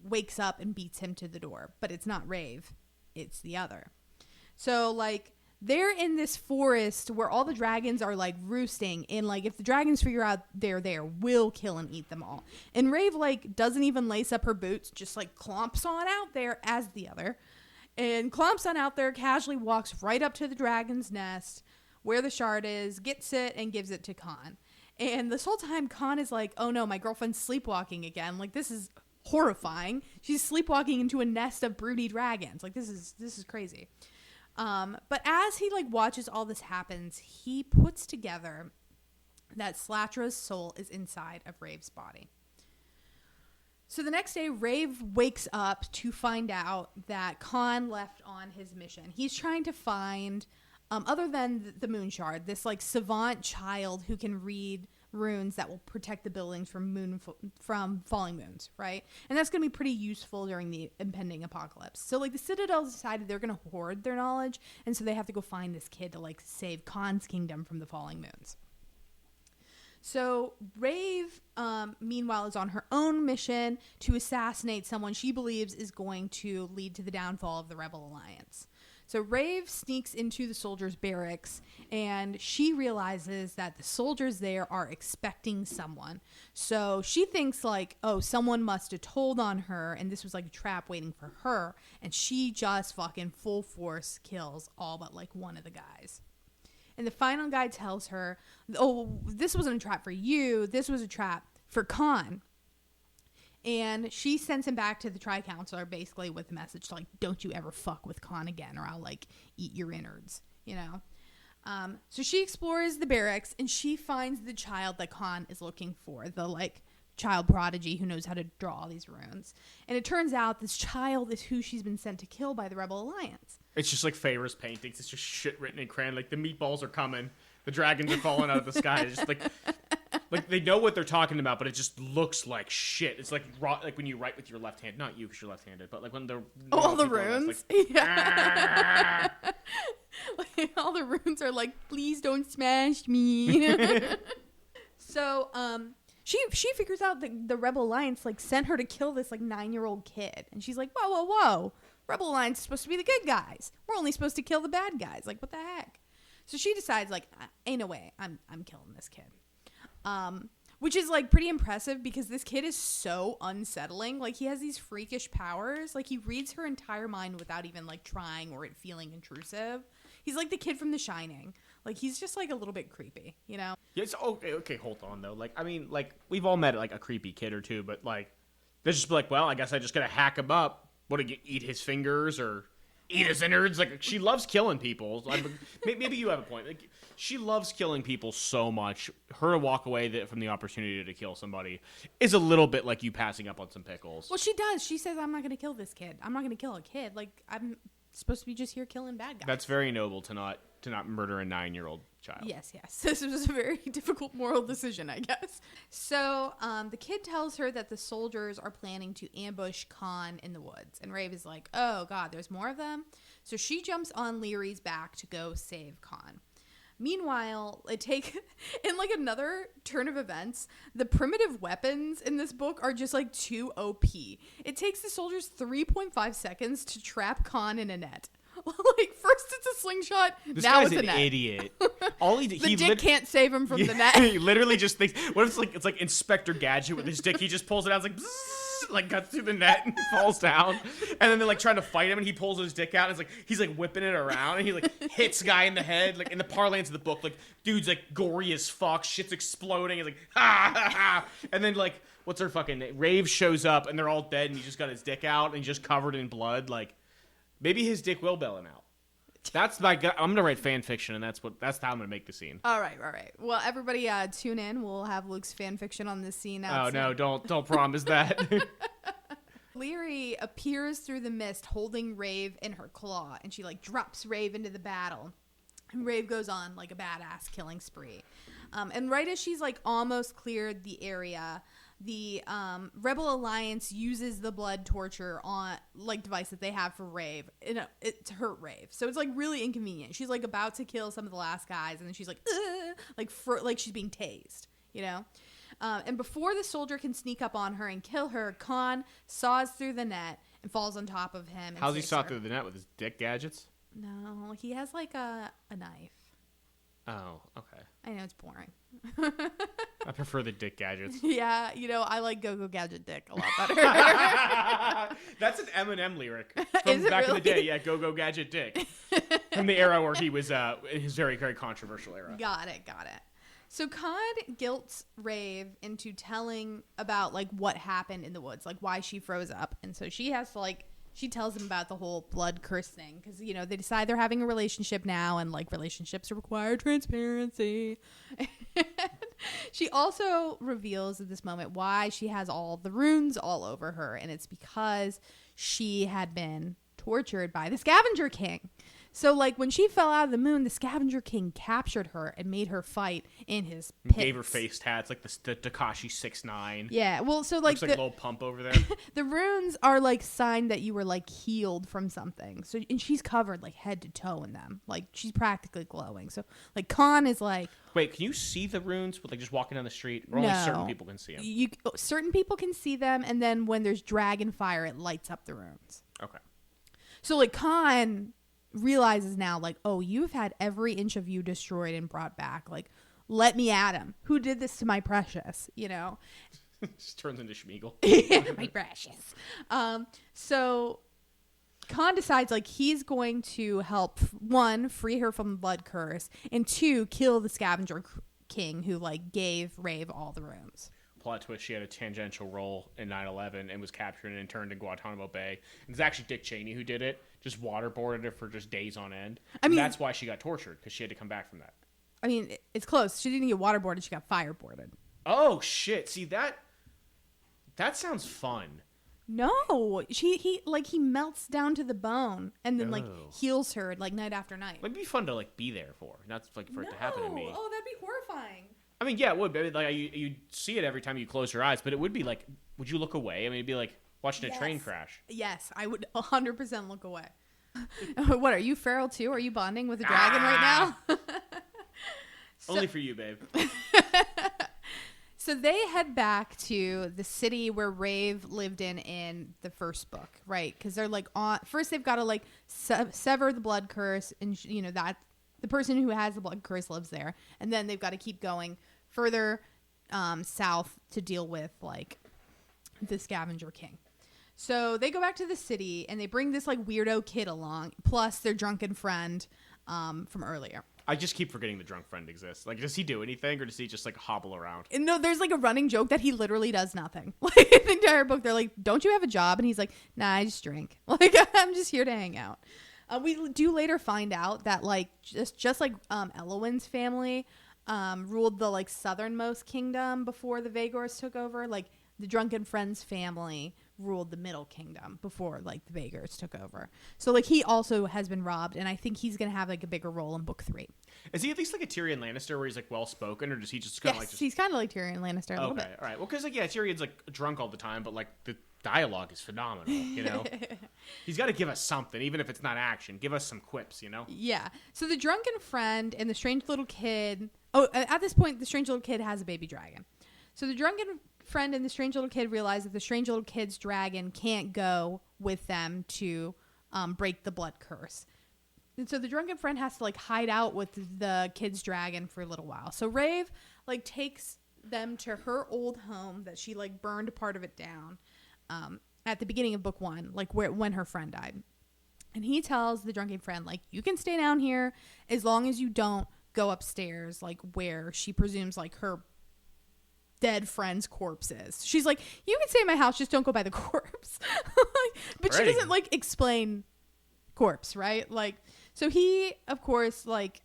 wakes up and beats him to the door. But it's not Rave. It's the other. So like they're in this forest where all the dragons are like roosting, and like if the dragons figure out they're there, we'll kill and eat them all. And Rave like doesn't even lace up her boots, just like clomps on out there as the other, and clomps on out there, casually walks right up to the dragon's nest where the shard is, gets it, and gives it to Khan. And this whole time Khan is like, oh no, my girlfriend's sleepwalking again. Like this is horrifying. She's sleepwalking into a nest of broody dragons. Like this is crazy. But as he like watches all this happens, he puts together that Slatra's soul is inside of Rave's body. So the next day, Rave wakes up to find out that Khan left on his mission. He's trying to find, other than the moon shard, this like savant child who can read runes that will protect the buildings from falling moons, right? And that's going to be pretty useful during the impending apocalypse. So like the Citadel decided they're going to hoard their knowledge, and so they have to go find this kid to like save Khan's kingdom from the falling moons. So Rave, meanwhile, is on her own mission to assassinate someone she believes is going to lead to the downfall of the Rebel Alliance. So Rave sneaks into the soldiers' barracks, and she realizes that the soldiers there are expecting someone. So she thinks like, oh, someone must have told on her, and this was like a trap waiting for her, and she just fucking full force kills all but like one of the guys. And the final guy tells her, oh, this wasn't a trap for you. This was a trap for Khan. And she sends him back to the Tri-Counselor basically with the message like, don't you ever fuck with Khan again or I'll like eat your innards, you know? So she explores the barracks and she finds the child that Khan is looking for, the like child prodigy who knows how to draw all these runes. And it turns out this child is who she's been sent to kill by the Rebel Alliance. It's just like Feyre's paintings. It's just shit written in crayon. Like the meatballs are coming. The dragons are falling out of the sky. It's just like they know what they're talking about, but it just looks like shit. It's like like when you write with your left hand. Not you because you're left-handed, but like when the all the runes. Like, yeah. Like, all the runes are like, please don't smash me. So, She figures out that the Rebel Alliance like sent her to kill this like 9-year-old kid, and she's like, whoa, Rebel Alliance is supposed to be the good guys. We're only supposed to kill the bad guys. Like, what the heck? So she decides like, ain't no way, I'm killing this kid. Which is like pretty impressive because this kid is so unsettling. Like he has these freakish powers. Like he reads her entire mind without even like trying or it feeling intrusive. He's like the kid from The Shining. Like he's just like a little bit creepy, you know? Yeah, it's okay, hold on though. Like, I mean, like we've all met like a creepy kid or two, but like they're just like, well, I guess I just gotta hack him up. What, do you eat his fingers or eat his innards? Like she loves killing people. Maybe you have a point. Like she loves killing people so much. Her to walk away from the opportunity to kill somebody is a little bit like you passing up on some pickles. Well, she does. She says, I'm not gonna kill this kid. I'm not gonna kill a kid. Like I'm supposed to be just here killing bad guys. That's very noble to not murder a 9-year-old child. Yes. This was a very difficult moral decision, I guess. So the kid tells her that the soldiers are planning to ambush Khan in the woods. And Rave is like, oh, God, there's more of them? So she jumps on Leary's back to go save Khan. Meanwhile, in like another turn of events, the primitive weapons in this book are just like too OP. It takes the soldiers 3.5 seconds to trap Khan in a net. Like first it's a slingshot, this now guy's it's a an net. Idiot. All he dick can't save him from the net. He literally just thinks, what if it's like Inspector Gadget with his dick? He just pulls it out, it's like bzzz, like cuts through the net and falls down. And then they're like trying to fight him, and he pulls his dick out. And it's like he's like whipping it around, and he like hits guy in the head. Like in the parlance of the book, like dude's like gory as fuck, shit's exploding. It's like ha ha ha. And then like what's her fucking name? Rave shows up, and they're all dead, and he just got his dick out, and he's just covered in blood. Like maybe his dick will bail him out. That's I'm gonna write fan fiction, and that's how I'm gonna make the scene. All right. Well, everybody, tune in. We'll have Luke's fan fiction on this scene. Oh no! Don't promise that. Leary appears through the mist, holding Rave in her claw, and she like drops Rave into the battle. And Rave goes on like a badass killing spree. And right as she's like almost cleared the area, the Rebel Alliance uses the blood torture on like device that they have for Rave to hurt Rave. So it's like really inconvenient. She's like about to kill some of the last guys, and then she's like like she's being tased, you know. And before the soldier can sneak up on her and kill her, Khan saws through the net and falls on top of him. How's he saw through the net with his dick gadgets? No, he has like a knife. Oh, okay. I know it's boring. I prefer the dick gadgets. Yeah, you know, I like Go-Go Gadget Dick a lot better. That's an Eminem lyric from back in the day. Yeah, Go-Go Gadget Dick. From the era where he was in his very, very controversial era. Got it. So Khan guilts Rave into telling about like what happened in the woods, like why she froze up. And so she has to like, she tells him about the whole blood curse thing because, you know, they decide they're having a relationship now and like relationships require transparency. She also reveals at this moment why she has all the runes all over her, and it's because she had been tortured by the Scavenger King. So, like, when she fell out of the moon, the Scavenger King captured her and made her fight in his pits. Gave her face tats, like the Takashi 6ix9ine. Yeah, well, so, like... Looks like a little pump over there. The runes are, like, sign that you were, like, healed from something. So, and she's covered, like, head to toe in them. Like, she's practically glowing. So, like, Khan is, like... Wait, can you see the runes with, like, just walking down the street? Or only certain people can see them? Certain people can see them, and then when there's dragon fire, it lights up the runes. Okay. So, like, Khan realizes now, like, oh, you've had every inch of you destroyed and brought back. Like, let me at him. Who did this to my precious, you know? Just turns into Schmeagol. My precious. So Khan decides, like, he's going to help, one, free her from the blood curse, and two, kill the Scavenger King who, like, gave Rave all the runes. Plot twist, she had a tangential role in 9/11 and was captured and interned in Guantanamo Bay. And it's actually Dick Cheney who did it. Just waterboarded her for just days on end. I mean, that's why she got tortured, because she had to come back from that. I mean, it's close. She didn't get waterboarded. She got fireboarded. Oh, shit. See, that sounds fun. No, he melts down to the bone and then like heals her like night after night. It'd be fun to like be there for, not like for it to happen to me. Oh, that'd be horrifying. I mean, yeah, it would. Like you see it every time you close your eyes, but it would be like, would you look away? I mean, it'd be like watching a train crash. Yes, I would 100% look away. What, are you feral too? Are you bonding with a dragon right now? Only for you, babe. So they head back to the city where Rave lived in the first book, right? Because they're like first they've got to like sever the blood curse, and you know that the person who has the blood curse lives there, and then they've got to keep going further south to deal with like the Scavenger King. So they go back to the city and they bring this like weirdo kid along, plus their drunken friend from earlier. I just keep forgetting the drunk friend exists. Like, does he do anything, or does he just like hobble around? And no, there's like a running joke that he literally does nothing. Like in the entire book, they're like, "Don't you have a job?" And he's like, "Nah, I just drink. Like I'm just here to hang out." We do later find out that like just like Elowin's family ruled the like southernmost kingdom before the Vhagar's took over. Like the drunken friend's family ruled the middle kingdom before like the Vhagar's took over. So like he also has been robbed, and I think he's gonna have like a bigger role in book 3. Is he at least like a Tyrion Lannister where he's like well spoken, or does he just kind of like he's kind of like Tyrion Lannister a little bit. All right. Well, because like Tyrion's like drunk all the time, but like the dialogue is phenomenal. You know, he's got to give us something, even if it's not action. Give us some quips. You know. Yeah. So the drunken friend and the strange little kid. Oh, at this point, the strange little kid has a baby dragon. So the drunken friend and the strange little kid realize that the strange little kid's dragon can't go with them to break the blood curse. And so the drunken friend has to like hide out with the kid's dragon for a little while. So Rave like takes them to her old home that she like burned part of it down at the beginning of book 1, like when her friend died. And he tells the drunken friend, like, you can stay down here as long as you don't go upstairs, like where she presumes like her dead friend's corpse is. She's like, you can stay in my house, just don't go by the corpse. But she doesn't like explain corpse, right? Like, so he of course like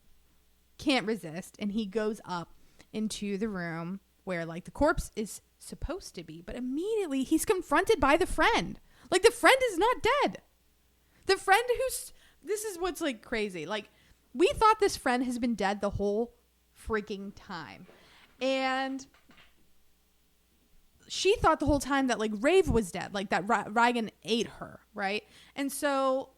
can't resist, and he goes up into the room where like the corpse is supposed to be, but immediately he's confronted by the friend. Like the friend is not dead. The friend this is what's like crazy. Like we thought this friend has been dead the whole freaking time. And she thought the whole time that like Rave was dead, like that Rhaegon ate her, right? And so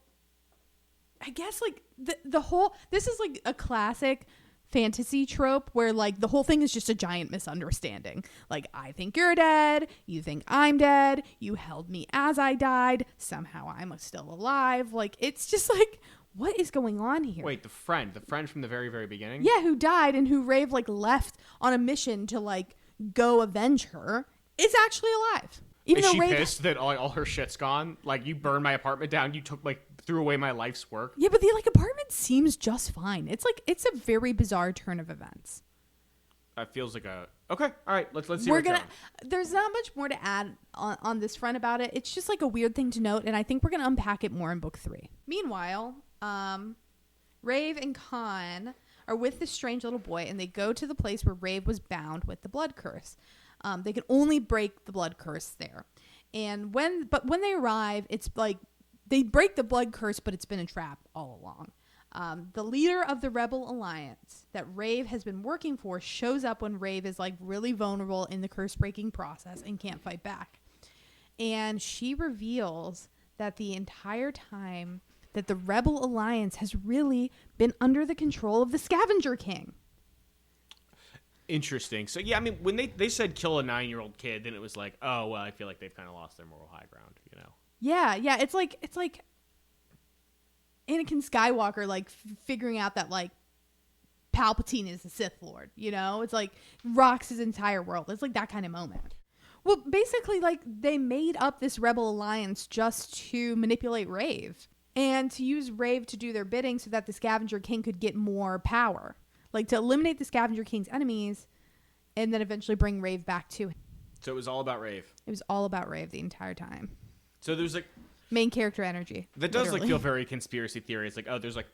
I guess like the whole, this is like a classic fantasy trope where like the whole thing is just a giant misunderstanding. Like, I think you're dead, you think I'm dead, you held me as I died, somehow I'm still alive. Like, it's just like, what is going on here? Wait, the friend from the very, very beginning? Yeah, who died and who Rave like left on a mission to like go avenge her, is actually alive. Even is though she Rave pissed that all her shit's gone? Like, you burned my apartment down, you threw away my life's work? Yeah, but the like apartment seems just fine. It's like, it's a very bizarre turn of events. That feels like a... Okay, all right, let's see where it's going. There's not much more to add on this front about it. It's just like a weird thing to note, and I think we're going to unpack it more in book 3. Meanwhile, Rave and Khan are with this strange little boy, and they go to the place where Rave was bound with the blood curse. They can only break the blood curse there. And when they arrive, it's like they break the blood curse, but it's been a trap all along. The leader of the Rebel Alliance that Rave has been working for shows up when Rave is like really vulnerable in the curse breaking process and can't fight back. And she reveals that the entire time that the Rebel Alliance has really been under the control of the Scavenger King. Interesting. So, yeah, I mean, when they said kill a 9-year-old kid, then it was like, oh, well, I feel like they've kind of lost their moral high ground, you know? Yeah. It's like Anakin Skywalker, like, figuring out that, like, Palpatine is the Sith Lord, you know? It's like rocks his entire world. It's like that kind of moment. Well, basically, like, they made up this Rebel Alliance just to manipulate Rave and to use Rave to do their bidding so that the Scavenger King could get more power. Like, to eliminate the Scavenger King's enemies and then eventually bring Rave back to him. So it was all about Rave. It was all about Rave the entire time. So there's, like... main character energy. That does, like, feel very conspiracy theory. It's like, oh, there's, like,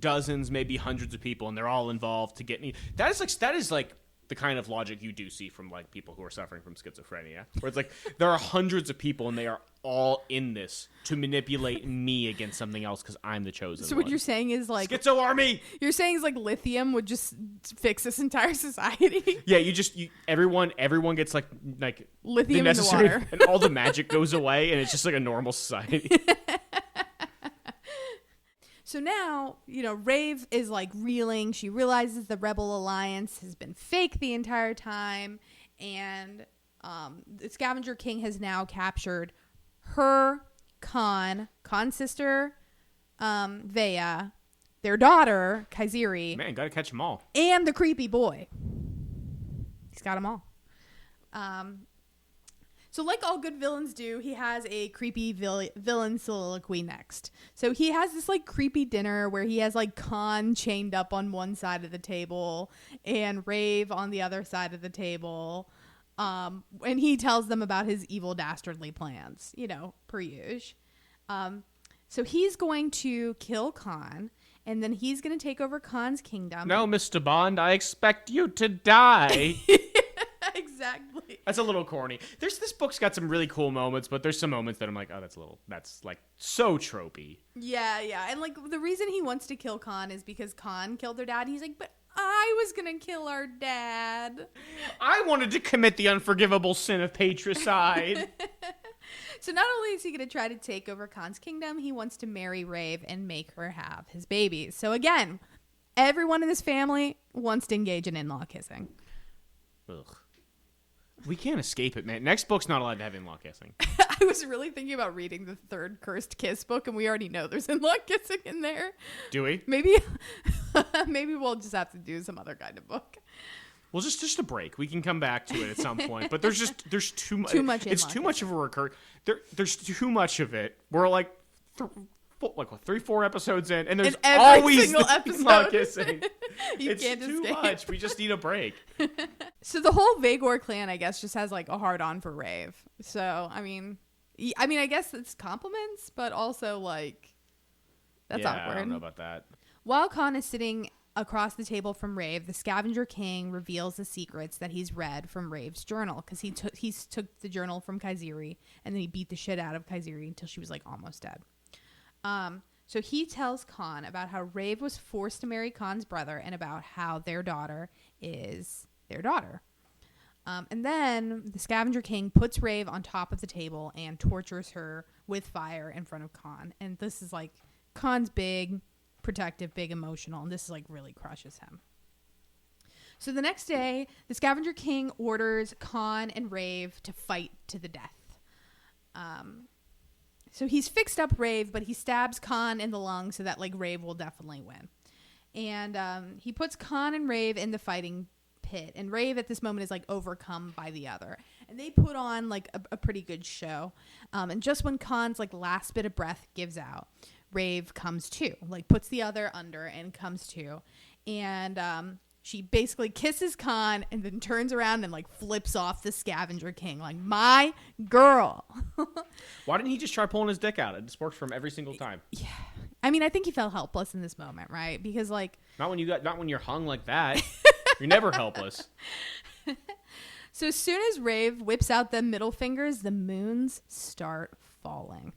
dozens, maybe hundreds of people, and they're all involved to get... That is, like... the kind of logic you do see from, like, people who are suffering from schizophrenia. Where it's like, there are hundreds of people and they are all in this to manipulate me against something else because I'm the chosen one. So what you're saying is, like... Schizo army! You're saying is, like, lithium would just fix this entire society? Yeah, everyone gets, like lithium the in the water. and all the magic goes away and it's just, like, a normal society. So now, you know, Rave is like reeling. She realizes the Rebel Alliance has been fake the entire time. And the Scavenger King has now captured her, Khan's sister, Vea, their daughter, Kaiziri. Man, gotta catch them all. And the creepy boy. He's got them all. So like all good villains do, he has a creepy villain soliloquy next. So he has this like creepy dinner where he has like Khan chained up on one side of the table and Rave on the other side of the table. And he tells them about his evil dastardly plans, you know, per usual. So he's going to kill Khan and then he's going to take over Khan's kingdom. No, Mr. Bond, I expect you to die. Exactly. That's a little corny. This book's got some really cool moments, but there's some moments that I'm like, oh, that's like so tropey. Yeah. And like the reason he wants to kill Khan is because Khan killed their dad. He's like, but I was going to kill our dad. I wanted to commit the unforgivable sin of patricide. So not only is he going to try to take over Khan's kingdom, he wants to marry Rave and make her have his babies. So again, everyone in this family wants to engage in in-law kissing. Ugh. We can't escape it, man. Next book's not allowed to have in-law kissing. I was really thinking about reading the third Cursed Kiss book, and we already know there's in-law kissing in there. Do we? Maybe we'll just have to do some other kind of book. Well, just a break. We can come back to it at some point. But there's too much. It's too much of a recur. There's too much of it. We're like 3-4 episodes in, and there's always in-law kissing. It's can't too escape. much. We just need a break. So the whole Vagor clan, I guess, just has like a hard-on for Rave. So I mean, I guess it's compliments, but also like that's awkward. I don't know about that. While Khan is sitting across the table from Rave, the Scavenger King reveals the secrets that he's read from Rave's journal because he took the journal from Kaiziri and then he beat the shit out of Kaiziri until she was like almost dead. So he tells Khan about how Rave was forced to marry Khan's brother and about how their daughter is their daughter. And then the Scavenger King puts Rave on top of the table and tortures her with fire in front of Khan. And this is like Khan's big, protective, big emotional, and this is like really crushes him. So the next day, the Scavenger King orders Khan and Rave to fight to the death. So he's fixed up Rave, but he stabs Khan in the lung so that like Rave will definitely win. And he puts Khan and Rave in the fighting pit, and Rave at this moment is like overcome by the other. And they put on like a pretty good show. And just when Khan's like last bit of breath gives out, Rave comes to, like puts the other under and comes to. And she basically kisses Khan and then turns around and like flips off the Scavenger King. Like, my girl. Why didn't he just try pulling his dick out? It just worked for him every single time. Yeah. I mean, I think he felt helpless in this moment, right? Because like, not when you're hung like that. You're never helpless. So as soon as Rave whips out the middle fingers, the moons start falling.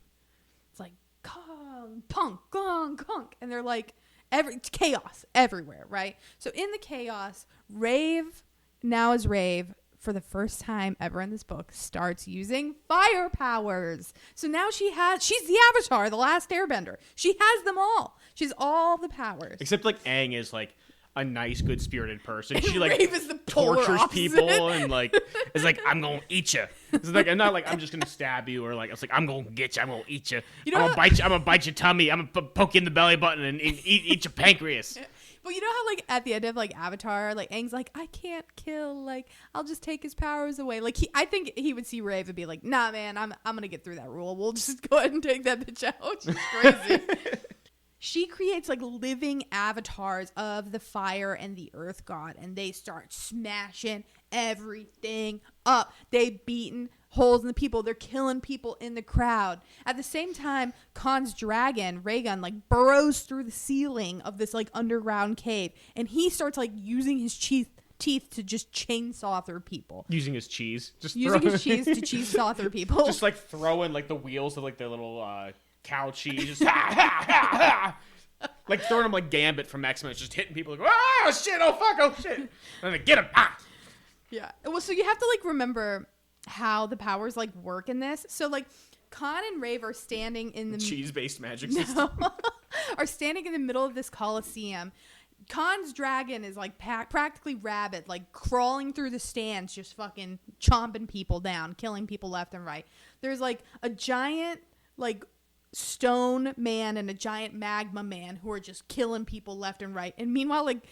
It's like gong, punk, gong, conk, and they're like chaos everywhere, right? So in the chaos, Rave, now as Rave, for the first time ever in this book, starts using fire powers. So now she's the Avatar, the last airbender. She has them all. She's all the powers. Except like Aang is like a nice, good-spirited person. She like Rave is the polar tortures opposite. people and like is like, I'm gonna eat you. It's like, I'm not like, I'm just gonna stab you, or like it's like, I'm gonna get you, I'm gonna eat you. I'm gonna bite your tummy. I'm gonna poke you in the belly button and eat your pancreas. But you know how like at the end of like Avatar, like Aang's like, I can't kill, like I'll just take his powers away. Like I think he would see Rave and be like, nah man, I'm gonna get through that rule. We'll just go ahead and take that bitch out. She's crazy. She creates like living avatars of the fire and the earth god, and they start smashing everything up. They beating holes in the people. They're killing people in the crowd. At the same time, Khan's dragon, Rhaegon, like burrows through the ceiling of this like underground cave, and he starts like using his teeth to just chainsaw through people. Using his cheese. Just using his cheese to chainsaw through people. Just like throwing like the wheels of like their little cow cheese. Just like throwing them like Gambit from X-Men. It's just hitting people like, oh shit, oh fuck, oh shit. And then they get him. Yeah. Well, so you have to like remember how the powers like work in this. So like Khan and Rave are standing in the cheese-based magic system. Are standing in the middle of this coliseum. Khan's dragon is like practically rabid, like crawling through the stands, just fucking chomping people down, killing people left and right. There's like a giant like stone man and a giant magma man who are just killing people left and right. And meanwhile, like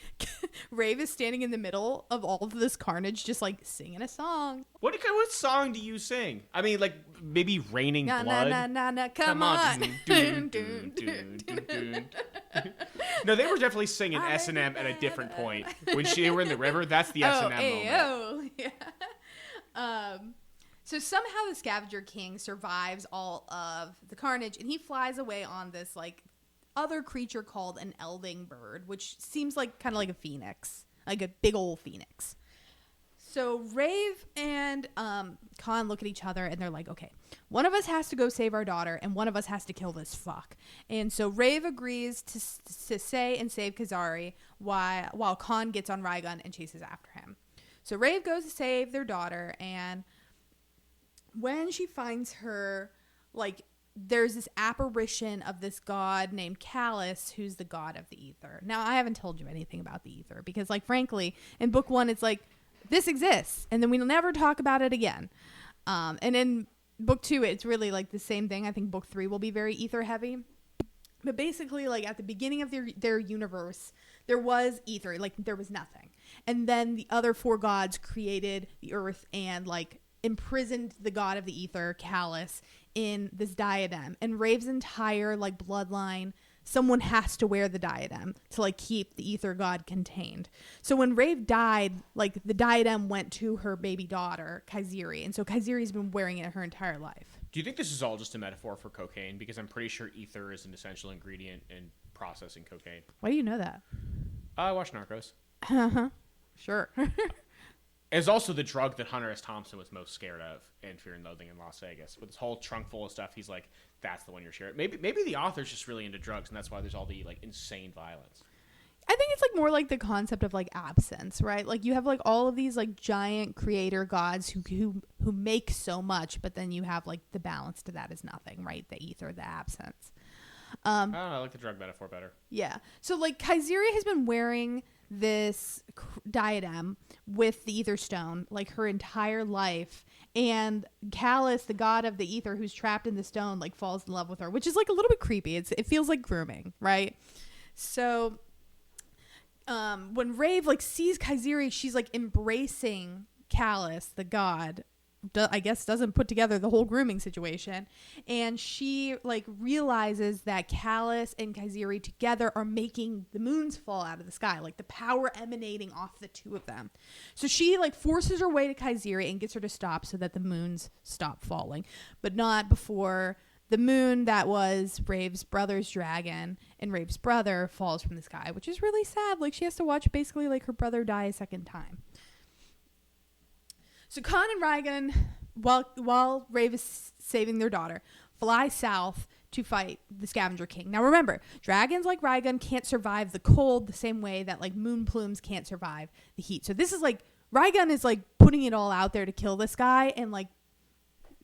Rave is standing in the middle of all of this carnage, just like singing a song. What song do you sing? I mean, like maybe Raining Blood. Na, come on. No, they were definitely singing S&M at a different point. When they were in the river, that's the S&M moment. Yeah. So somehow the Scavenger King survives all of the carnage, and he flies away on this like other creature called an elding bird, which seems like kind of like a phoenix, like a big old phoenix. So Rave and Khan look at each other and they're like, okay, one of us has to go save our daughter and one of us has to kill this fuck. And so Rave agrees to say and save Kazari while Khan gets on Rhaegon and chases after him. So Rave goes to save their daughter, and when she finds her, like, there's this apparition of this god named Callus, who's the god of the ether. Now, I haven't told you anything about the ether because, like, frankly, in book 1, it's like, this exists, and then we'll never talk about it again. And in book 2, it's really, like, the same thing. I think book 3 will be very ether heavy. But basically, like, at the beginning of their universe, there was ether. Like, there was nothing. And then the other 4 gods created the earth and, like, imprisoned the god of the ether, Callus, in this diadem. And Rave's entire like bloodline, someone has to wear the diadem to like keep the ether god contained. So when Rave died, like the diadem went to her baby daughter, Kaiziri, and so Kaiziri's been wearing it her entire life. Do you think this is all just a metaphor for cocaine? Because I'm pretty sure ether is an essential ingredient in processing cocaine. Why do you know that? I watch Narcos. Sure. It's also the drug that Hunter S. Thompson was most scared of in Fear and Loathing in Las Vegas. With this whole trunk full of stuff, he's like, that's the one you're scared. Maybe the author's just really into drugs, and that's why there's all the like insane violence. I think it's like more like the concept of like absence, right? Like you have like all of these like giant creator gods who make so much, but then you have like the balance to that is nothing, right? The ether, the absence. I don't know, I like the drug metaphor better. Yeah. So like Kaiziri has been wearing this diadem with the ether stone like her entire life, and Callus, the god of the ether who's trapped in the stone, like falls in love with her, which is like a little bit creepy. It feels like grooming, right? So when Rave like sees Kaiziri, she's like embracing Callus, the god. I guess doesn't put together the whole grooming situation, and she like realizes that Callus and Kaiziri together are making the moons fall out of the sky, like the power emanating off the two of them. So she like forces her way to Kaiziri and gets her to stop so that the moons stop falling, but not before the moon that was Rave's brother's dragon, and Rave's brother falls from the sky, which is really sad. Like, she has to watch basically like her brother die a second time. So Khan and Raigun, while Rave is saving their daughter, fly south to fight the Scavenger King. Now remember, dragons like Raigun can't survive the cold the same way that like moon plumes can't survive the heat. So this is like, Raigun is like putting it all out there to kill this guy, and like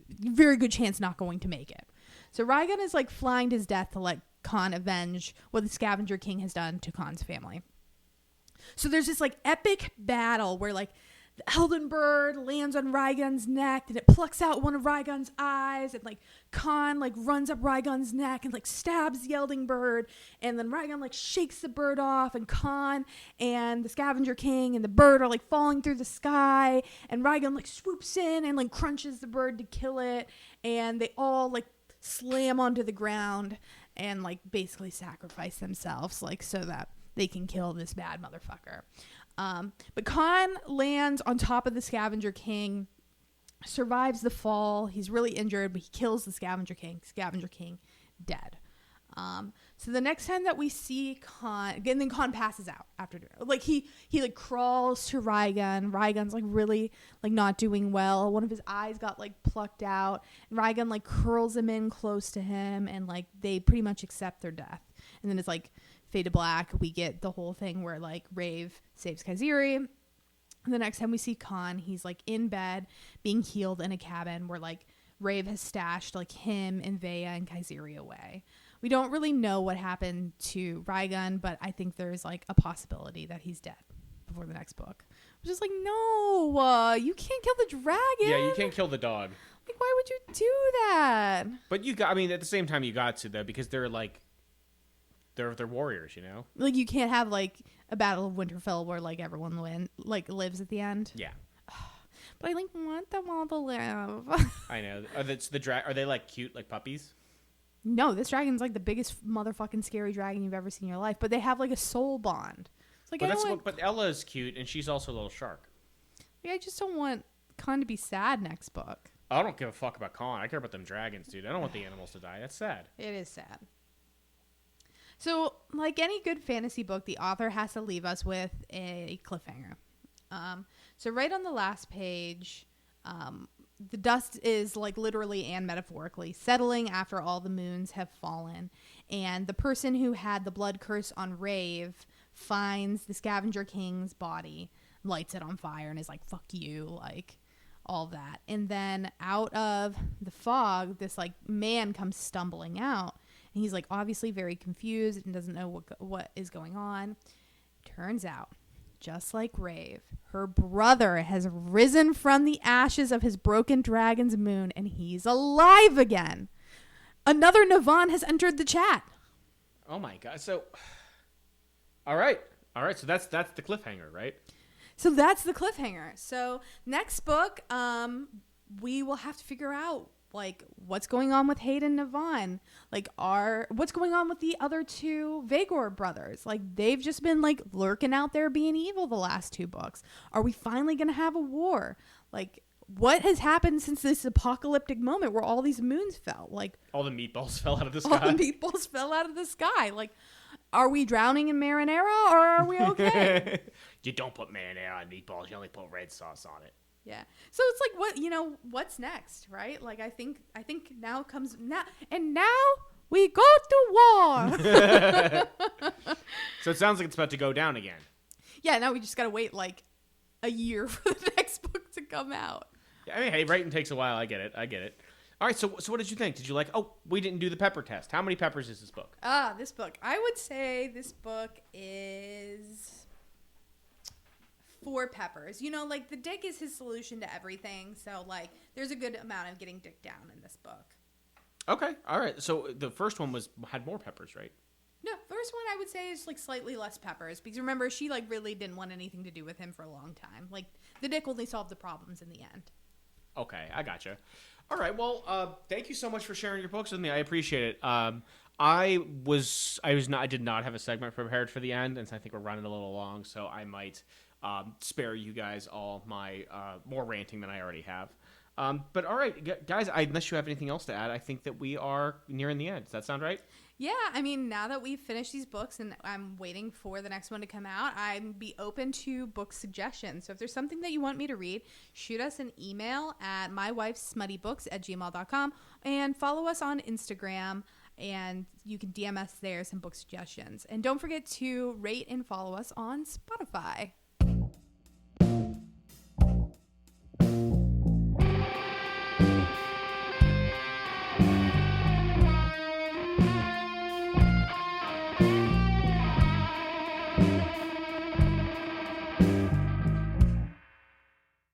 very good chance not going to make it. So Raigun is like flying to his death to let Khan avenge what the Scavenger King has done to Khan's family. So there's this like epic battle where like the Elden Bird lands on Raigun's neck, and it plucks out one of Raigun's eyes, and like Khan like runs up Raigun's neck and like stabs the Elden Bird, and then Raigun like shakes the bird off, and Khan and the Scavenger King and the bird are like falling through the sky, and Raigun like swoops in and like crunches the bird to kill it, and they all like slam onto the ground and like basically sacrifice themselves like so that they can kill this bad motherfucker. But Khan lands on top of the Scavenger King, survives the fall. He's really injured, but he kills the Scavenger King. Scavenger King dead. So the next time that we see Khan, again, then Khan passes out after like he like crawls to Raigun. Raigun's like really like not doing well. One of his eyes got like plucked out, and Raigun like curls him in close to him, and like they pretty much accept their death. And then it's like fade to black. We get the whole thing where like Rave saves Kaiziri. And the next time we see Khan, he's like in bed being healed in a cabin where like Rave has stashed like him and Vaya and Kaiziri away. We don't really know what happened to Raigun, but I think there's like a possibility that he's dead before the next book. I'm just like, no, you can't kill the dragon. Yeah, you can't kill the dog. Like, why would you do that? But you got, I mean, at the same time you got to though, because they're like, they're warriors, you know? Like, you can't have like a Battle of Winterfell where like everyone lives at the end. Yeah. But I like want them all to live. I know. Are they like cute like puppies? No, this dragon's like the biggest motherfucking scary dragon you've ever seen in your life. But they have like a soul bond. It's like, but Ella is cute, and she's also a little shark. I just don't want Khan to be sad next book. I don't give a fuck about Khan. I care about them dragons, dude. I don't want the animals to die. That's sad. It is sad. So, like any good fantasy book, the author has to leave us with a cliffhanger. So right on the last page, the dust is like literally and metaphorically settling after all the moons have fallen. And the person who had the blood curse on Rave finds the Scavenger King's body, lights it on fire, and is like, fuck you, like all that. And then out of the fog, this like man comes stumbling out. And he's like obviously very confused and doesn't know what is going on. Turns out, just like Rave, her brother has risen from the ashes of his broken dragon's moon, and he's alive again. Another Navan has entered the chat. Oh my god! So, all right. So that's the cliffhanger, right? So that's the cliffhanger. So next book, we will have to figure out like what's going on with Hayden and Navan, like what's going on with the other two Vagor brothers. Like they've just been like lurking out there being evil the last two books. Are we finally going to have a war? Like what has happened since this apocalyptic moment where all these moons fell? Like all the meatballs fell out of the sky. All the meatballs fell out of the sky. Like, are we drowning in marinara or are we okay? You don't put marinara on meatballs. You only put red sauce on it. Yeah. So it's like, what's next, right? Like, I think now comes now, and now we go to war. So it sounds like it's about to go down again. Yeah. Now we just got to wait like a year for the next book to come out. Yeah, I mean, hey, writing takes a while. I get it. All right. So what did you think? Did you like, we didn't do the pepper test. How many peppers is this book? This book. I would say this book is 4 peppers. Like the dick is his solution to everything. So like there's a good amount of getting dick down in this book. Okay. All right. So the first one had more peppers, right? No, first one I would say is like slightly less peppers because remember she like really didn't want anything to do with him for a long time. Like the dick only solved the problems in the end. Okay, I gotcha. All right. Well, thank you so much for sharing your books with me. I appreciate it. I did not have a segment prepared for the end, and so I think we're running a little long, so I might spare you guys all my more ranting than I already have. But all right, guys, unless you have anything else to add, I think that we are nearing the end. Does that sound right? Yeah, I mean, now that we've finished these books and I'm waiting for the next one to come out, I'd be open to book suggestions. So if there's something that you want me to read, shoot us an email at mywifessmuttybooks@gmail.com and follow us on Instagram, and you can DM us there some book suggestions. And don't forget to rate and follow us on Spotify.